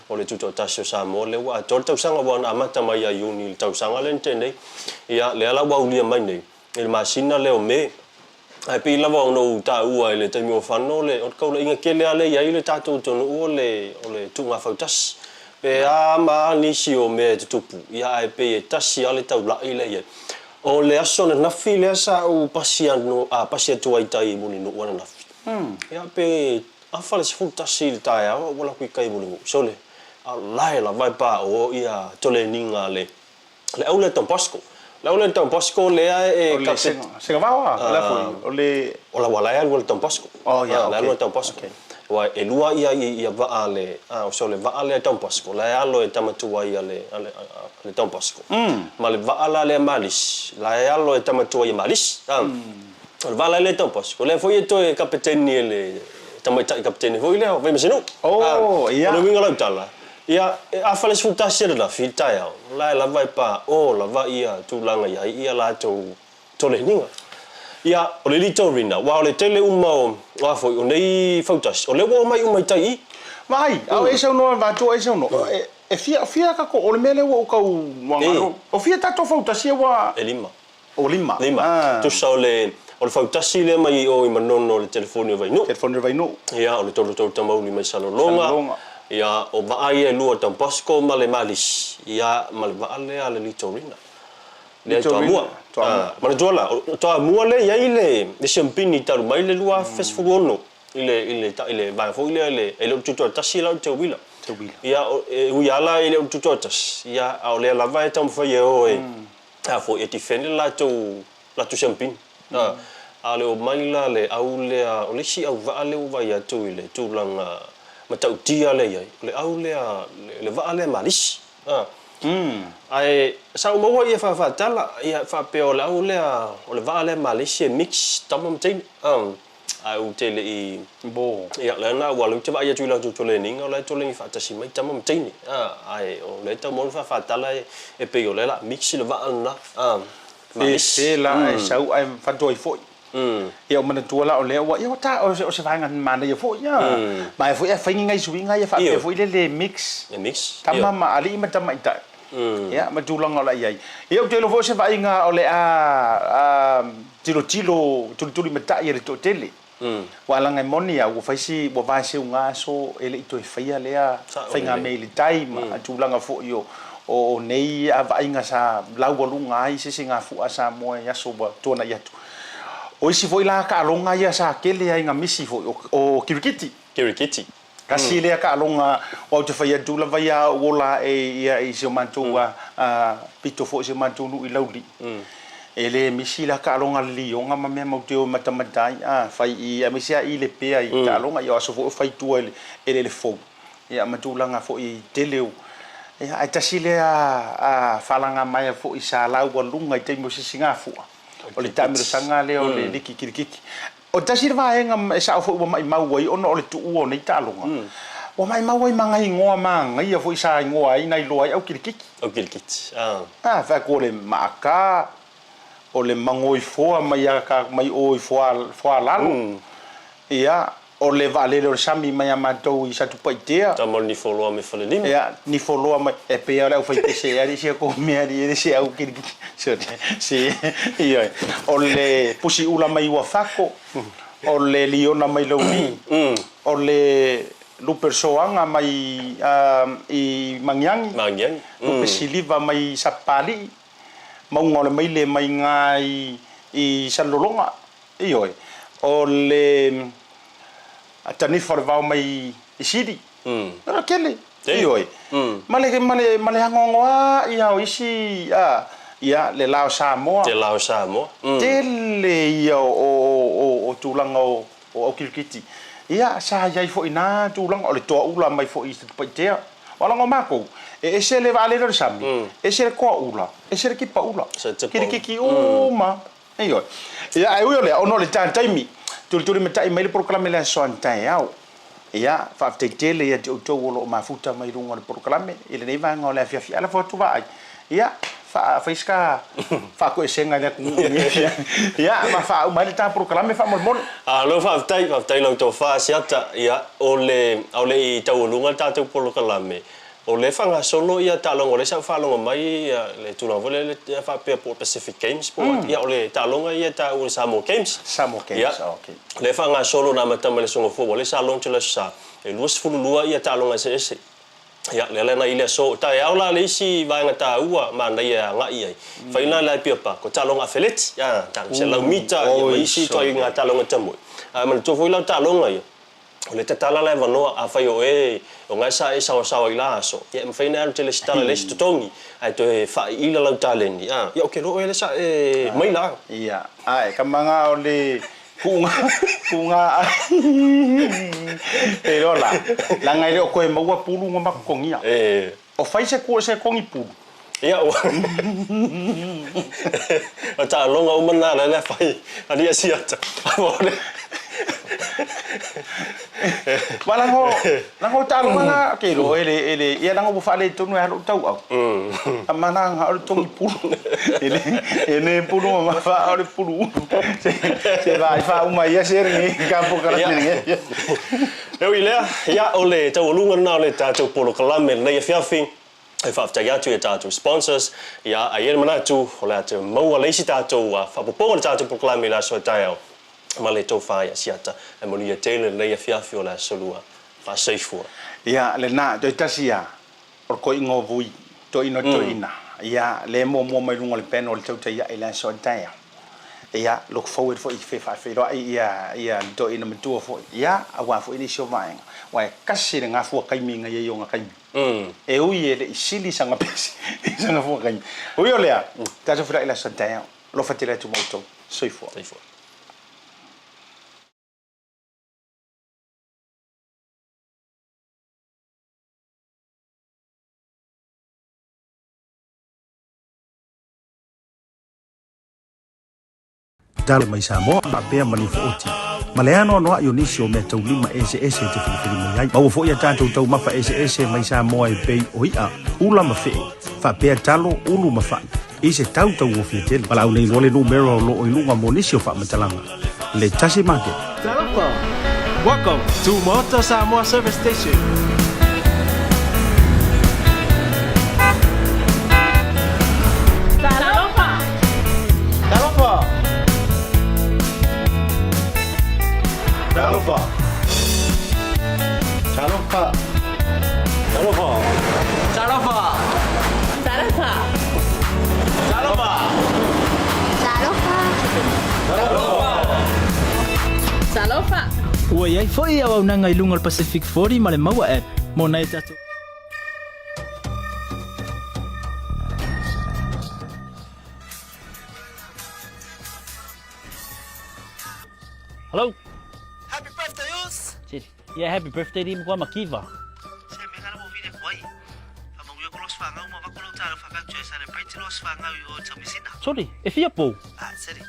ole tuto tasio Samoa le wa tol tausanga wa na amata mai a uni tausanga le tene ia le ala wa ulia mai nei il masina le o me ai pe lava ono ta ua ile te mio fano le o ka le inga kele ale ia ile tatou tono ole tunga fautas pe a ma ni si o me tupu ia ai pe tasi ale tau la ile ia o le aso na file sa o pasiano a pasia tuai tai muni no wana na ia pe a fale se futa si tai a wala ku kai muni so le a la vai pa o ia tole ninga le au le tampasco le tampasco le e se va la foi o la wala ia le tampasco oh ia le tampasco wa e lua ia va ale o so le va ale tampasco la alo e tamatua ia le tampasco ma le va ala le malis la alo e tamatua ia malis le va ale tampasco le foi to e kapiteni le tamata kapiteni foi le vai meseno oh ia le winga la tala ia a fale sfuta sera la filta ia la vai pa o la va ia tulanga ia la to le ninga ia o le lito rina wa o le tele uma wa foi o nei fautas o le wa mai uma tai mai au e sau no va tu e sau no e fia ka ko o le mele o ka wangaro o fia tato fautas ia wa lima lima tu sa le fautas le mai o i manono le telefone vai no ia o le tolo tamau ni mai salolonga ia o va ai e lua tampasco ma le malis ia ma le va ale lito rina le toa ma tola toa mua le ia ile de champagne taru mai le lua festival ono ile va fo ile tuto tasi la te wila ia uiala ile tuto tas ia o le la vai tam fa yo a fo e tifende la tu champagne ale o mai la le au le o le si au va le va ia tu ile tu langa ma tau tia le ia le au le va le malis ai sa mo ia fa tala ia fa pe o la o le va le Malaysia mix tamam tin au tele i bo ia la na wa lu te ba ia tu la tu le ninga la tu le fa tasi mai tamam tin ai o le ta mo fa tala e pe o le la mix le va na se la ai sau ai fa toi foi ia o mana tuala o le wa ia ta o se vanga mana ia foi ia mai foi fa ngai suinga ia fa pe foi le mix tamama ali ma tamaita ia ma tulanga la ia ia o te lo fo se vainga o le tilo mata ia le to tele wa langa moni au faisi bo va se unga so ele to faia le fainga me le time tulanga fo io o nei a vainga sa laualunga ai se singa fu asa mo ia so ba tona ia tu o isi foi la ka longa ia sa kele ai nga misi foi o kirikiti kasi le ka longa o te faia dula vai a ola e ia i se mantu pito fo se mantu nu i lauli ele misi la ka longa li o nga mame mo te o matamatai fai i misia i le pe ai ka longa ia so fo fai tu ele le fo ia matulanga fo i teleu ia ai tasile a falanga mai fo i sa lau lunga i te mo se singa fu o le tamiro sanga le o le liki kirikiki o tasir va enga sa fo mai mau ai ono le tu o nei talonga o mai mau ai manga ingoa manga ia fo sa ingoa ai nai loai au kirikiki fa ko le maka o le mangoi foa mai ka mai oi foa lalo ia o le vale le sami mai amatou i sa tu paitea tamol ni follow me fale ni ia ni follow mai e pe ala o fai pese ari se ko me ari se au kirikiki si ia o le pusi ula mai wa fako o le liona mai launi o le luper soanga mai i mangiangi luper siliva mai sapali maunga le mai le mai ngai i salolonga ioi o le atani forvao mai i sidi na kele ioi male hangongoa ia o isi ia le lao Samoa tele ia o tulanga o kirikiti ia sa ia fo ina tulanga o le toa ula mai fo i paitea wala ngo mako e se le vale le sami e se ko ula e se ki pa ula kirikiki o ma io ia ai o le ono le taimi tuli metai mai le proclame le son tai au ia fa'afetaitele ia te outou o lo'o mafuta mai luga o le porokalame i lenei vaega o le afiafi ala foatuva'ai ia fa'afaiska fa'ako'esega le akugu'ugia ia ma fa'auma le taporokalame fa'amolemole lo fa'afetai lau tofā siata ia o le i taualuga le tatou polokalame o le fa'agasolo ia ta'aloga o le sa'u fa'aloga mai le tulaga foi le fa'apea po Pacific Games po ia o le ta'aloga ia ta'u le Samoa Games okay le fa'agasolo na matama le sogofo o le salon te lasa e 22 ia ta'aloga ese ia le lana ile so ta ia ola le isi vaenga tāua ma nei ngai ai faina la pia pa ko talonga feleti ya ta se la mita ia isi to ia talonga tamu ma to foi la talonga ia o le tatala la vanoa a fai o o ngai sa sa ila so ia me faina le tele stala le stotongi ai to fa ila la taleni ia o ke ro ele sa mai la ia ai kamanga o le kunga pero la ngai le ko e maua pulu ngoma kongia o fai se kongi pulu ia o ta longa o mana la fai ali asiata Wala ngo talo mana ke ro ele ia ngo fa le tonu ha tau au amana nga tonu pulu ele pulu ma fa o pulu se vai fa uma ia ser ni campo kala ni eu ile ia ole tau lunga na ole tatu polo kalame nei fiafing e fa ta tu tatu sponsors ia ai mana tu ole tu mo le si tatu fa popo tatu polo kalame la so tau ma le tofa ia siata e mo ia tele le fiafi o la solua fa safe ia le na to tasia or ko ingo vui to ino to ina ia le mo mai lunga le pen o le tautai ia ila so tai ia look forward for if fa ro ia to ina mtu fo ia awa fo ini so mai wa kasi le ngafu kai minga ye yo ngakai e u ye le sili sanga pesi sanga fo kai o yo le ta so fra ila so tai lo fatira tu moto safe Dale mai Samoa ma pea mani foti maleano no ionisio me tau lima ese te fili mai ma fo ia tanto tau mafa ese mai Samoa e pei oia ula ma fe fa pea talo ulu ma fa ise tau o fitel pala ule le numero lo o ilunga monisio fa matalanga le Tasi Market. Welcome to Maota Samoa service station. Salofa. Oi, ai foi au nanga i lunga Pacific 40 ma le maua app. Mo nei tatu. Hello. Happy birthday, Us. Yeah, happy birthday di mo makiva. Se me ngana mo vine kwai. Amo yo kolos fanga uma vakulo talo fanga choy sare paiti los fanga yo chamisina. Sorry, e fia po. Ah, seri.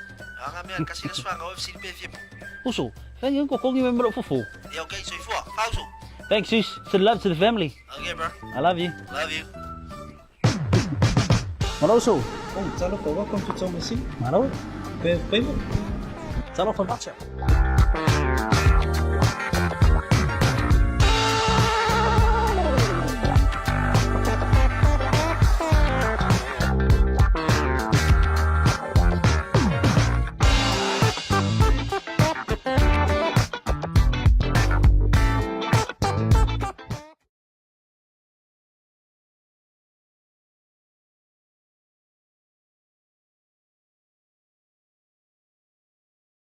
Anga me kasi los fanga o fsi pe fia. Uso, kan yung kokongi member of fufu. Yeah, okay, so for. Pauso. Thanks, sis. Send love to the family. Okay, bro. I love you. Love you. Maroso. Oh, talo ko welcome to Thomasin. Maro. Pe. Talo for matcha.